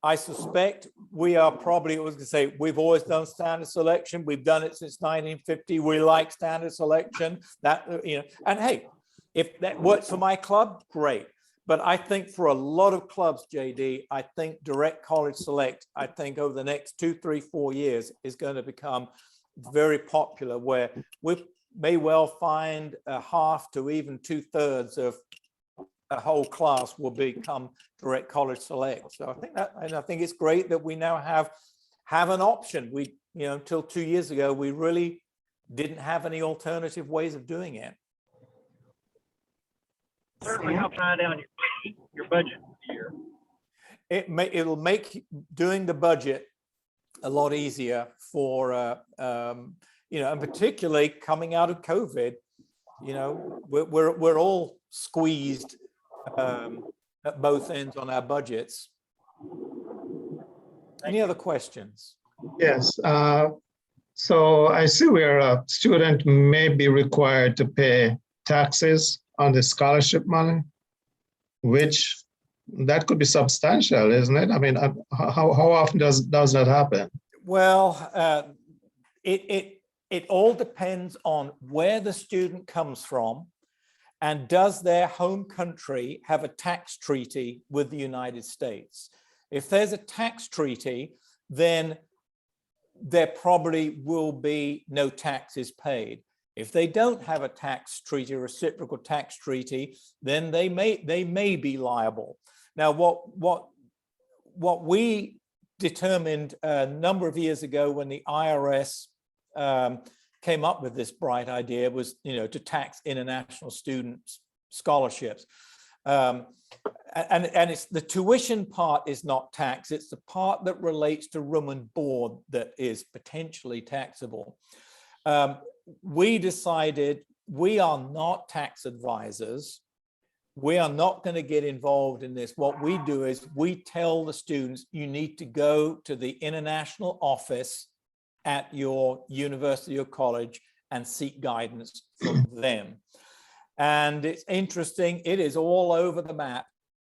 I suspect we are probably, I was going to say, we've always done standard selection. We've done it since 1950. We like standard selection. That, you know, and hey, if that works for my club, great. But I think for a lot of clubs, JD, I think direct college select, I think over the next 2, 3, 4 years is going to become very popular, where we may well find a half to even 2/3 of a whole class will become direct college select. So I think that, and I think it's great that we now have an option. We, you know, until 2 years ago, we really didn't have any alternative ways of doing it. Certainly helps tie down your budget for the year. It'll make doing the budget a lot easier for you know, and particularly coming out of COVID. You know, we're all squeezed at both ends on our budgets. Any other questions? yes. So I see where a student may be required to pay taxes on the scholarship money, which that could be substantial, isn't it? I mean, how often does that happen? Well, it all depends on where the student comes from, and does their home country have a tax treaty with the United States? If there's a tax treaty, then there probably will be no taxes paid. If they don't have a tax treaty, a reciprocal tax treaty, then they may be liable. Now, what we determined a number of years ago when the IRS came up with this bright idea was, you know, to tax international students' scholarships. And it's the tuition part is not taxed. It's the part that relates to room and board that is potentially taxable. We decided we are not tax advisors. We are not going to get involved in this. What we do is we tell the students, you need to go to the international office at your university or college and seek guidance from them. And it's interesting, it is all over the map.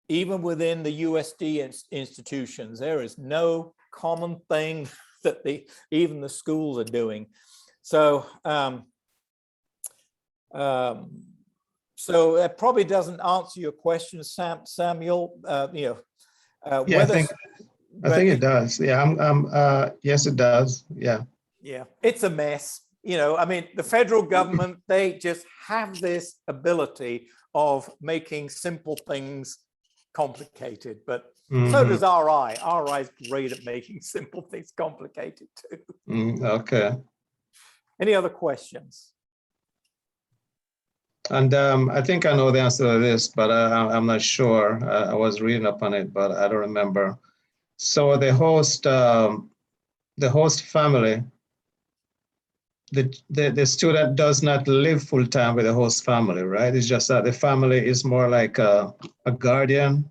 Even within the USD institutions, there is no common thing that even the schools are doing. So, so that probably doesn't answer your question, Samuel. Yeah, I think it does. Yeah, yes, it does. Yeah. Yeah, it's a mess. I mean, the federal government, they just have this ability of making simple things complicated, but so does RI. RI is great at making simple things complicated too. Okay. Any other questions? And I think I know the answer to this, but I'm not sure. I was reading up on it, but I don't remember. So the host family, the student does not live full time with the host family, right? It's just that the family is more like a guardian,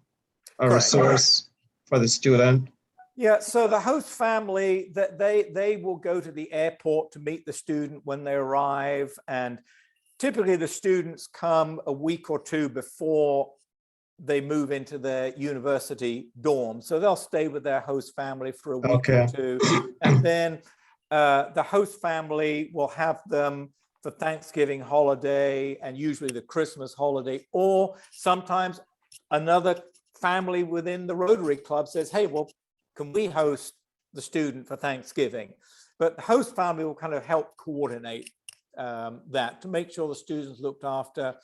a resource for the student. Yeah, so the host family, that they will go to the airport to meet the student when they arrive, and typically the students come a week or two before they move into their university dorm. So they'll stay with their host family for a week or two, and then the host family will have them for Thanksgiving holiday and usually the Christmas holiday, or sometimes another family within the Rotary Club says, hey, well, can we host the student for Thanksgiving? But the host family will kind of help coordinate that to make sure the students looked after.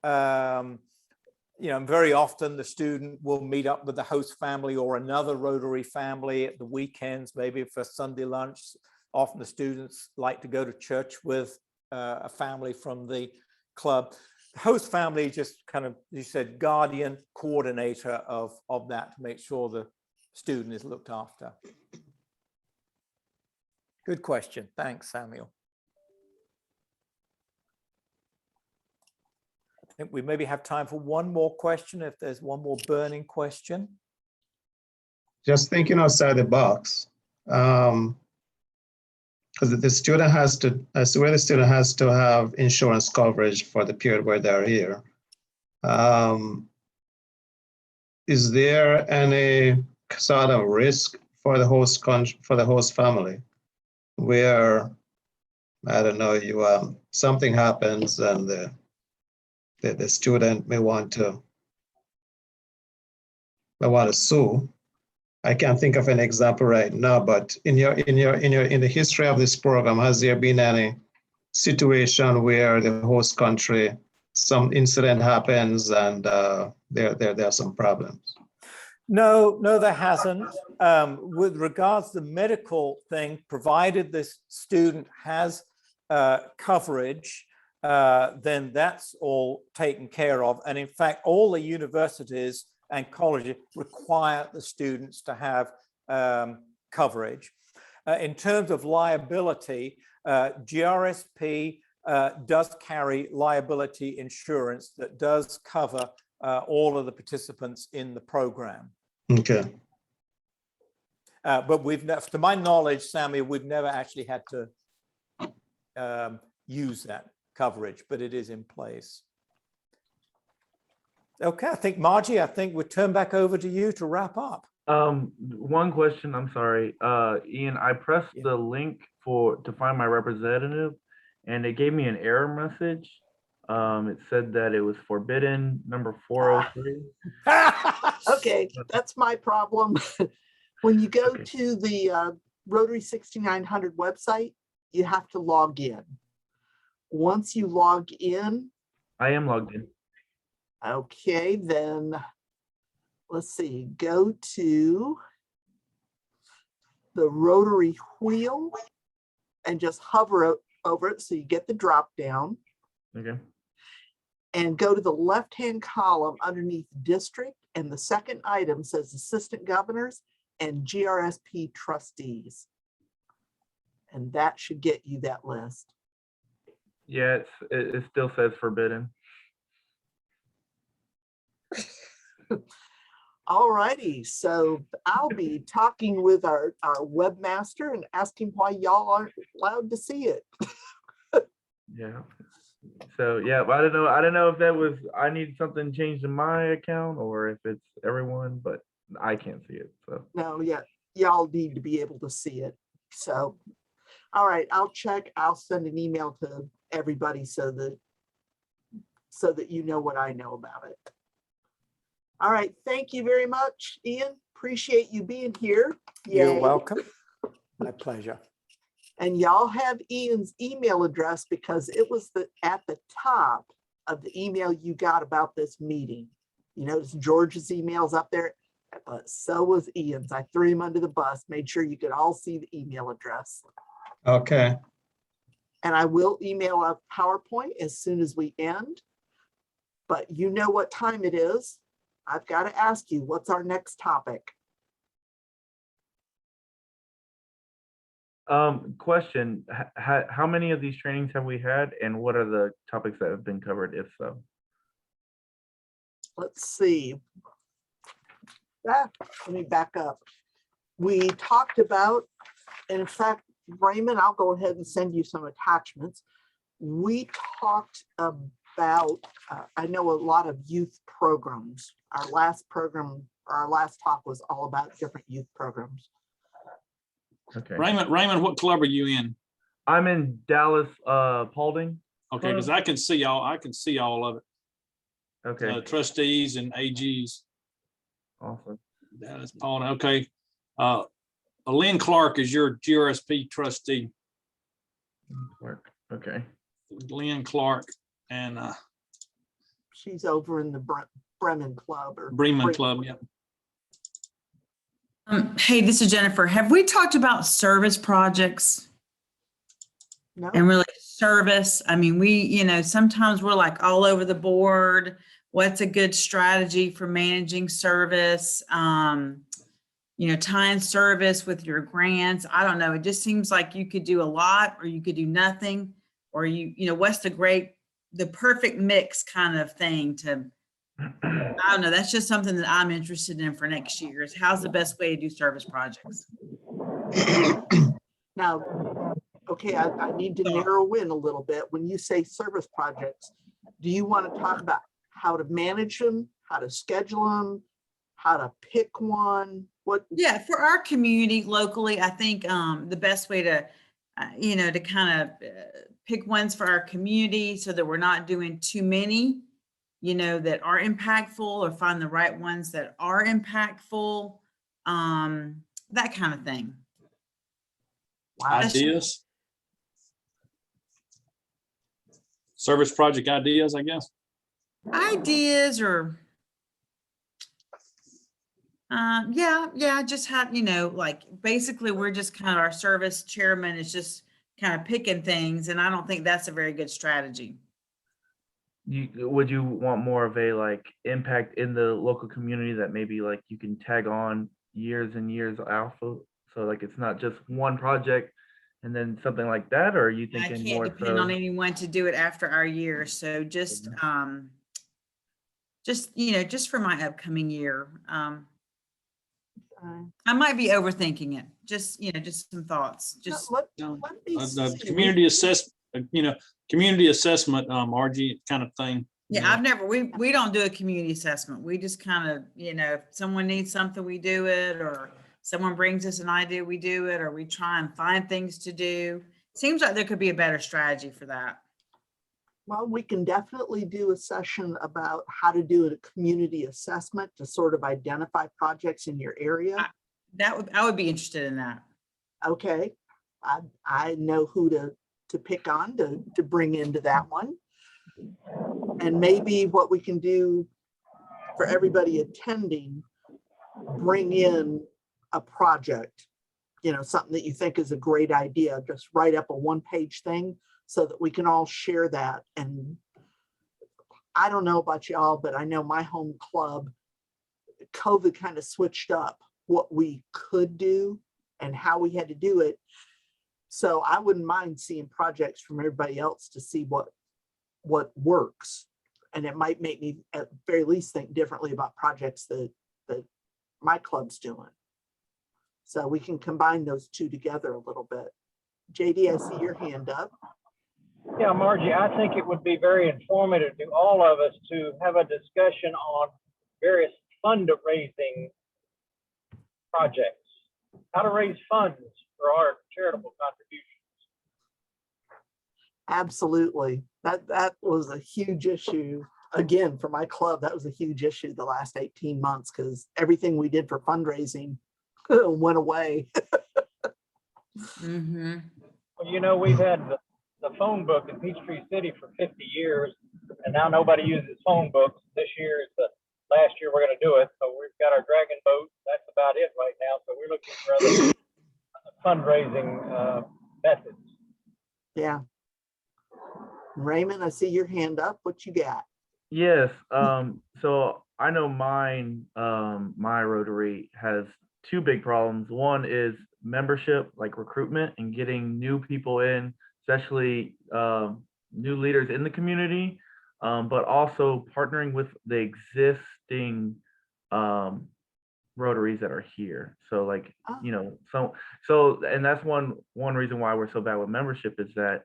Very often the student will meet up with the host family or another Rotary family at the weekends, maybe for Sunday lunch. Often the students like to go to church with a family from the club. The host family just kind of, you said, guardian coordinator of that to make sure the student is looked after. Good question. Thanks, Samuel. I think we maybe have time for one more question, if there's one more burning question. Just thinking outside the box, because the student has to, I swear the student has to have insurance coverage for the period where they're here. Is there any sort of risk for the host family where, I don't know, something happens and the student may want to sue? I can't think of an example right now, but in the history of this program, has there been any situation where the host country, some incident happens and there are some problems? No, there hasn't. With regards to the medical thing, provided this student has coverage, then that's all taken care of. And in fact, all the universities and colleges require the students to have coverage. In terms of liability, GRSP does carry liability insurance that does cover all of the participants in the program. Okay. But to my knowledge, Sammy, we've never actually had to use that coverage, but it is in place. Okay, I think Margie, we turn back over to you to wrap up. One question, I'm sorry. Ian, I pressed the link to find my representative and it gave me an error message. It said that it was forbidden, number 403. Okay, that's my problem. When you go to the Rotary 6900 website, you have to log in. Once you log in. I am logged in. Okay, then let's see, go to the Rotary wheel and just hover over it so you get the drop down. Okay. and go to the left-hand column underneath district. And the second item says assistant governors and GRSP trustees. And that should get you that list. Yeah, it still says forbidden. All righty, so I'll be talking with our webmaster and asking why y'all aren't allowed to see it. Yeah. So yeah, but I don't know if that was, I need something changed in my account or if it's everyone, but I can't see it. So No, yeah, y'all need to be able to see it. So, all right, I'll check. I'll send an email to everybody so that you know what I know about it. All right, thank you very much, Ian. Appreciate you being here. You're Yay. welcome. My pleasure. And y'all have Ian's email address because it was at the top of the email you got about this meeting. You notice George's email's up there, but so was Ian's. I threw him under the bus, made sure you could all see the email address. Okay. And I will email a PowerPoint as soon as we end. But you know what time it is. I've got to ask you, what's our next topic? Question, how many of these trainings have we had and what are the topics that have been covered, if so? Let's see. Let me back up. We talked about, and in fact, Raymond, I'll go ahead and send you some attachments. We talked about, I know a lot of youth programs. Our last talk was all about different youth programs. Okay. Raymond, what club are you in? I'm in Dallas, Paulding. Okay, because I can see all of it. Okay. Trustees and AGs. Awesome. Dallas Paulding. Okay. Lynn Clark is your GRSP trustee. Okay. Lynn Clark and She's over in the Bremen Club or Bremen Club. Yeah. Hey, this is Jennifer. Have we talked about service projects No, and really service? I mean, sometimes we're like all over the board. What's a good strategy for managing service? Tying service with your grants. I don't know. It just seems like you could do a lot or you could do nothing, or what's the perfect mix kind of thing to, I don't know. That's just something that I'm interested in for next year is how's the best way to do service projects? now, okay, I need to narrow in a little bit. When you say service projects, do you want to talk about how to manage them, how to schedule them, how to pick one? What? Yeah, for our community locally, I think the best way to, to kind of pick ones for our community so that we're not doing too many, that are impactful, or find the right ones that are impactful, that kind of thing. Wow. Ideas. Service project ideas, I guess. Ideas or, just have, like basically we're just kind of, our service chairman is just kind of picking things. And I don't think that's a very good strategy. Would you want more of a like impact in the local community that maybe like you can tag on years and years alpha? So like it's not just one project and then something like that, or are you I thinking can't more depend so? on anyone to do it after our year. So just for my upcoming year, I might be overthinking it. Just some thoughts. Just Let me The see. community community assessment, RG kind of thing. yeah, we don't do a community assessment. We just kind of, if someone needs something, we do it, or someone brings us an idea, we do it, or we try and find things to do. Seems like there could be a better strategy for that. Well, we can definitely do a session about how to do a community assessment to sort of identify projects in your area. I would be interested in that. Okay, I know who to pick on to bring into that one. And maybe what we can do for everybody attending, bring in a project, something that you think is a great idea, just write up a one-page thing so that we can all share that. And I don't know about y'all, but I know my home club, COVID kind of switched up what we could do and how we had to do it. So I wouldn't mind seeing projects from everybody else to see what works. And it might make me at the very least think differently about projects that my club's doing. So we can combine those two together a little bit. JD, I see your hand up. Yeah, Margie, I think it would be very informative to all of us to have a discussion on various fundraising projects, how to raise funds for our charitable contributions. Absolutely. That was a huge issue. Again, for my club, that was a huge issue the last 18 months because everything we did for fundraising went away. Mm-hmm. Well, you know, we've had the phone book in Peachtree City for 50 years, and now nobody uses phone books. This year is the last year we're going to do it. So we've got our dragon boat. That's about it right now. So we're looking for other fundraising methods. Yeah. Raymond, I see your hand up. What you got? Yes. So I know my Rotary has two big problems. One is membership, like recruitment and getting new people in, especially new leaders in the community, but also partnering with the existing Rotaries that are here. So like, you know, so and that's one reason why we're so bad with membership is that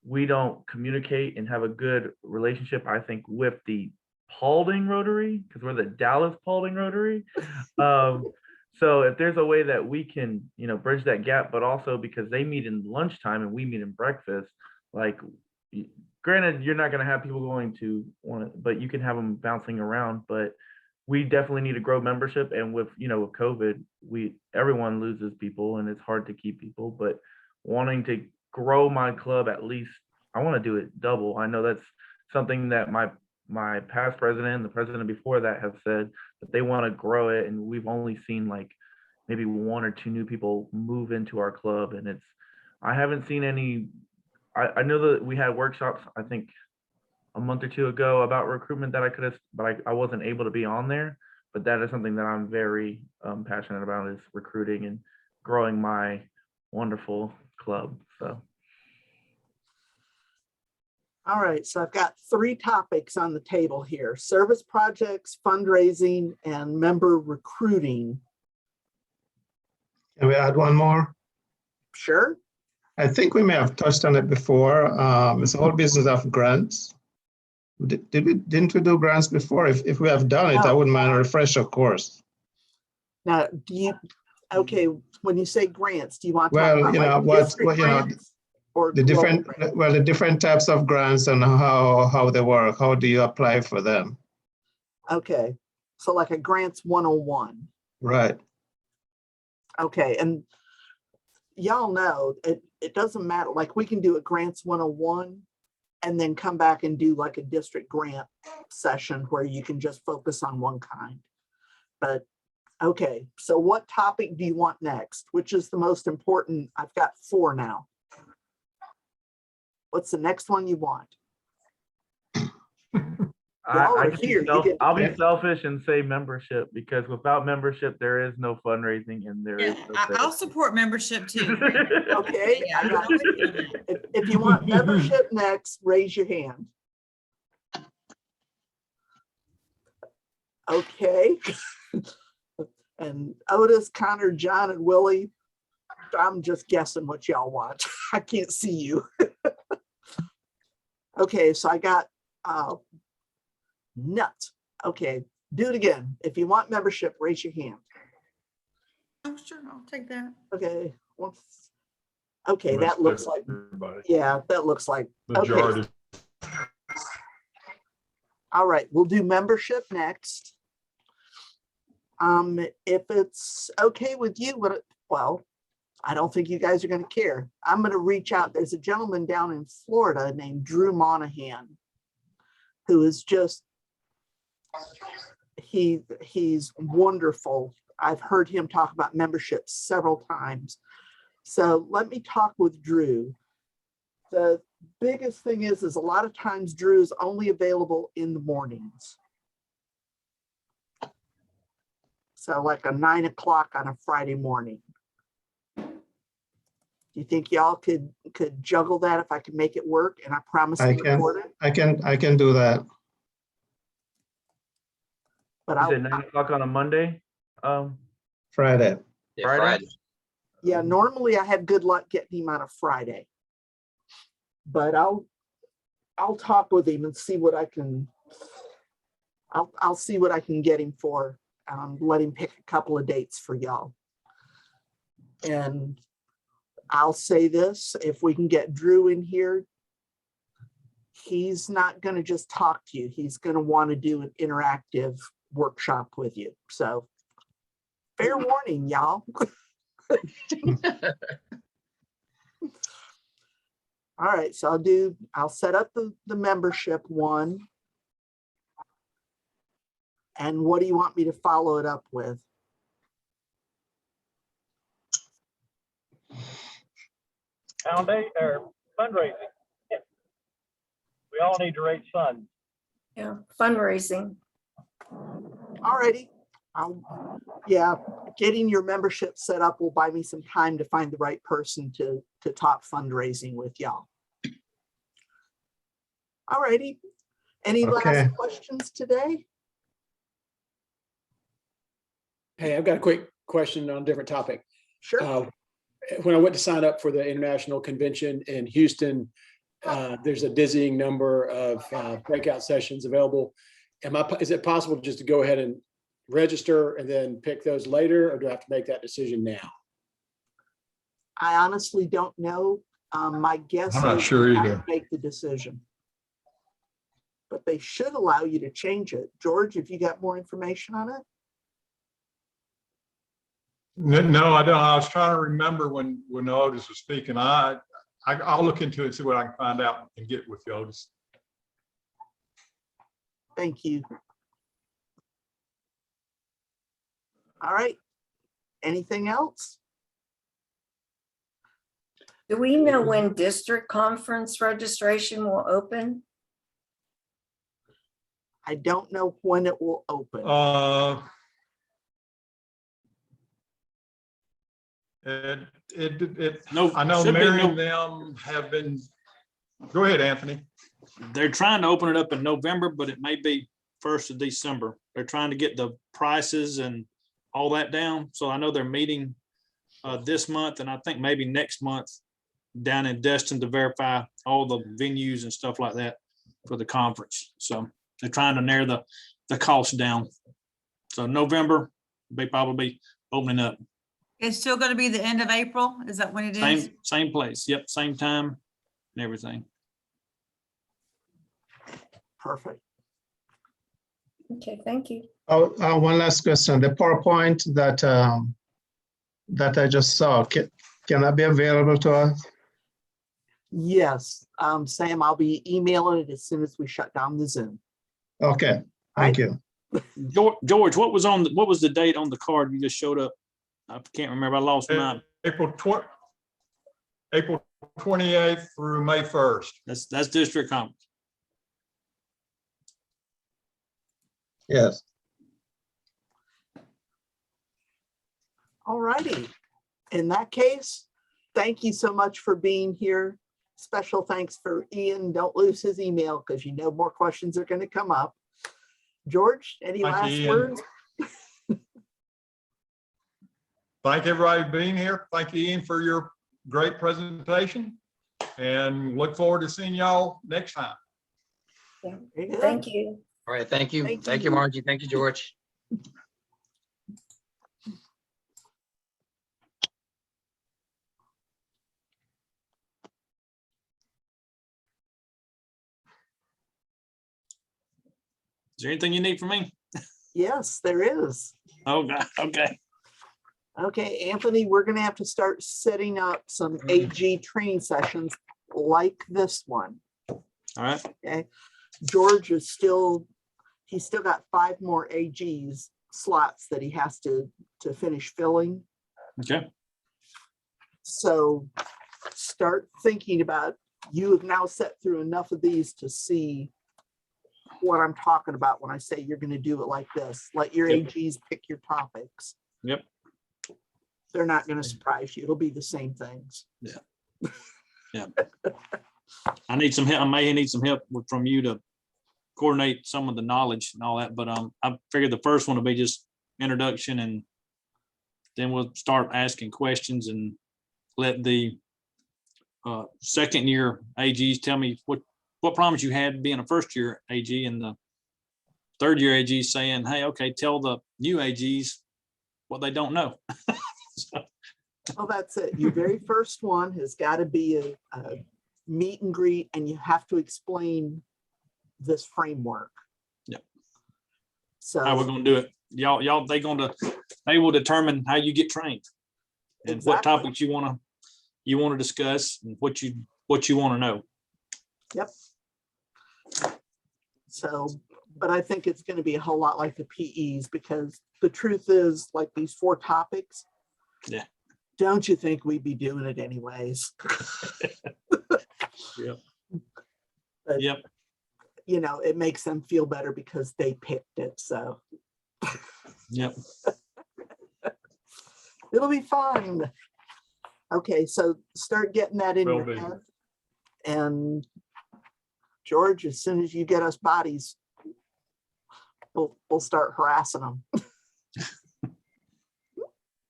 we don't communicate and have a good relationship, I think, with the Paulding Rotary, because we're the Dallas Paulding Rotary. So if there's a way that we can, you know, bridge that gap, but also because they meet in lunchtime and we meet in breakfast, like, granted, you're not going to have people going to want it, but you can have them bouncing around. But we definitely need to grow membership. And with, you know, with COVID, everyone loses people and it's hard to keep people, but wanting to grow my club, at least I want to do it double. I know that's something that my past president, the president before that, have said that they want to grow it, and we've only seen like maybe one or two new people move into our club, and I haven't seen any. I know that we had workshops, I think a month or two ago, about recruitment that I could have, but I wasn't able to be on there. But that is something that I'm very passionate about, is recruiting and growing my wonderful club. So. All right, so I've got 3 topics on the table here: service projects, fundraising, and member recruiting. Can we add one more? Sure. I think we may have touched on it before. It's the whole business of grants. Didn't we do grants before? If we have done it, I wouldn't mind a refresher course. Now, okay, when you say grants, do you want to Well, talk about you know, district grants or the different, grants? well, the different types of grants and how they work. How do you apply for them? Okay, so like a grants 101. Right. Okay, and y'all know it doesn't matter. Like we can do a grants 101 and then come back and do like a district grant session where you can just focus on one kind. But okay, so what topic do you want next? Which is the most important? I've got 4 now. What's the next one you want? I'll be selfish and say membership, because without membership, there is no fundraising and there is no I'll support membership too. Okay, Yeah, I got if you want membership next, raise your hand. Okay. And Otis, Connor, John, and Willie, I'm just guessing what y'all want. I can't see you. Okay, so I got nuts. Okay, do it again. If you want membership, raise your hand. Oh, sure, I'll take that. Okay. Okay, that looks like, yeah, that looks like majority. Okay. All right, we'll do membership next. If it's okay with you, well, I don't think you guys are going to care. I'm going to reach out. There's a gentleman down in Florida named Drew Monahan, who is just, he's wonderful. I've heard him talk about membership several times. So let me talk with Drew. The biggest thing is a lot of times Drew is only available in the mornings. So like a 9 o'clock on a Friday morning. Do you think y'all could juggle that if I could make it work? And I promise to record it. I can do that. But Is it 9 o'clock on a Monday? Friday. Yeah, Friday? yeah, normally I have good luck getting him on a Friday. But I'll talk with him and see what I can. I'll see what I can get him for. Let him pick a couple of dates for y'all. And I'll say this, if we can get Drew in here, he's not going to just talk to you. He's going to want to do an interactive workshop with you. So fair warning, y'all. All right, so I'll set up the membership one. And what do you want me to follow it up with? Foundation or fundraising. Yeah. We all need to raise funds. Yeah, fundraising. All righty. Yeah, getting your membership set up will buy me some time to find the right person to talk fundraising with y'all. All righty. Any last questions today? Hey, I've got a quick question on a different topic. Sure. When I went to sign up for the international convention in Houston, there's a dizzying number of breakout sessions available. Is it possible just to go ahead and register and then pick those later, or do I have to make that decision now? I honestly don't know. My guess I'm not is sure you have either. to make the decision. But they should allow you to change it. George, have you got more information on it? No, I don't. I was trying to remember when Otis was speaking. I'll look into it and see what I can find out and get with you, Otis. Thank you. All right. Anything else? Do we know when district conference registration will open? I don't know when it will open. No, I know should be Mary no- and them have been, go ahead, Anthony. They're trying to open it up in November, but it may be 1st of December. They're trying to get the prices and all that down. So I know they're meeting this month, and I think maybe next month down in Destin to verify all the venues and stuff like that for the conference. So they're trying to narrow the cost down. So November, they probably opening up. It's still going to be the end of April. Is that when it is? Same place. Yep, same time and everything. Perfect. Okay, thank you. Oh, one last question. The PowerPoint that I just saw, can that be available to us? Yes, Sam, I'll be emailing it as soon as we shut down the Zoom. Okay, thank you. George, what was the date on the card you just showed up? I can't remember. I lost mine. April 28th through May 1st. That's district conference. Yes. All righty. In that case, thank you so much for being here. Special thanks for Ian. Don't lose his email because you know more questions are going to come up. George, any Thank you, last Ian. words? Thank everybody for being here. Thank you, Ian, for your great presentation, and look forward to seeing y'all next time. Yeah. Very good. Thank you. All right, thank you. Thank Thank you. you, Margie. Thank you, George. Is there anything you need from me? Yes, there is. Oh, God. Okay. Okay, Anthony, we're going to have to start setting up some AG training sessions like this one. All right. Okay, George is he's still got 5 more AGs slots that he has to finish filling. Okay. So start thinking about you have now sat through enough of these to see what I'm talking about when I say you're going to do it like this. Let your Yep. AGs pick your topics. Yep. They're not going to surprise you. It'll be the same things. Yeah. I need some help. I may need some help from you to coordinate some of the knowledge and all that, but I figured the first one will be just introduction, and then we'll start asking questions and let the second year AGs tell me what problems you had being a first year AG, and the third year AG saying, hey, okay, tell the new AGs what they don't know. Well, that's it. Your very first one has got to be a meet and greet, and you have to explain this framework. Yep. So How we're gonna do it. Y'all, they will determine how you get trained and what Exactly. topics you wanna discuss and what you wanna know. Yep. So, but I think it's going to be a whole lot like the PEs, because the truth is, like these 4 topics. Yeah. Don't you think we'd be doing it anyways? Yep. But, Yep. you know, it makes them feel better because they picked it. So Yep. it'll be fun. Okay, so start getting that in Will your be. head. And George, as soon as you get us bodies, we'll start harassing them.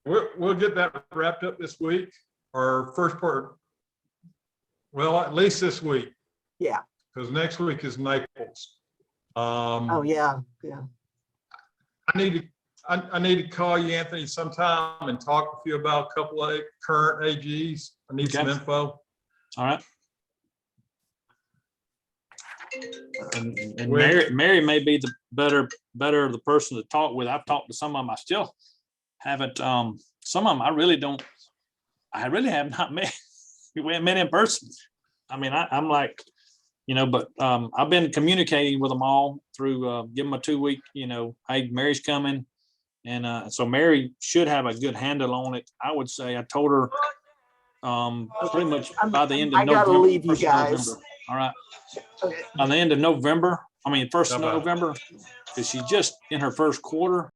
We'll get that wrapped up this week, or first part. Well, at least this week, Yeah. because next week is Naples. Oh, yeah. Yeah. I need to call you, Anthony, sometime and talk with you about a couple of current AGs. I need some Okay. info. All right. And When- Mary may be the better the person to talk with. I've talked to some of them. I still haven't, some of them I really have not met. We haven't met in person. I mean, I'm like, but I've been communicating with them all through, give them a 2-week, hey, Mary's coming. And so Mary should have a good handle on it. I would say I told her pretty much by the end of I gotta November. leave you 1st of guys. November. All right. Okay. By the end of November, 1st of Bye-bye. November, because she's just in her first quarter.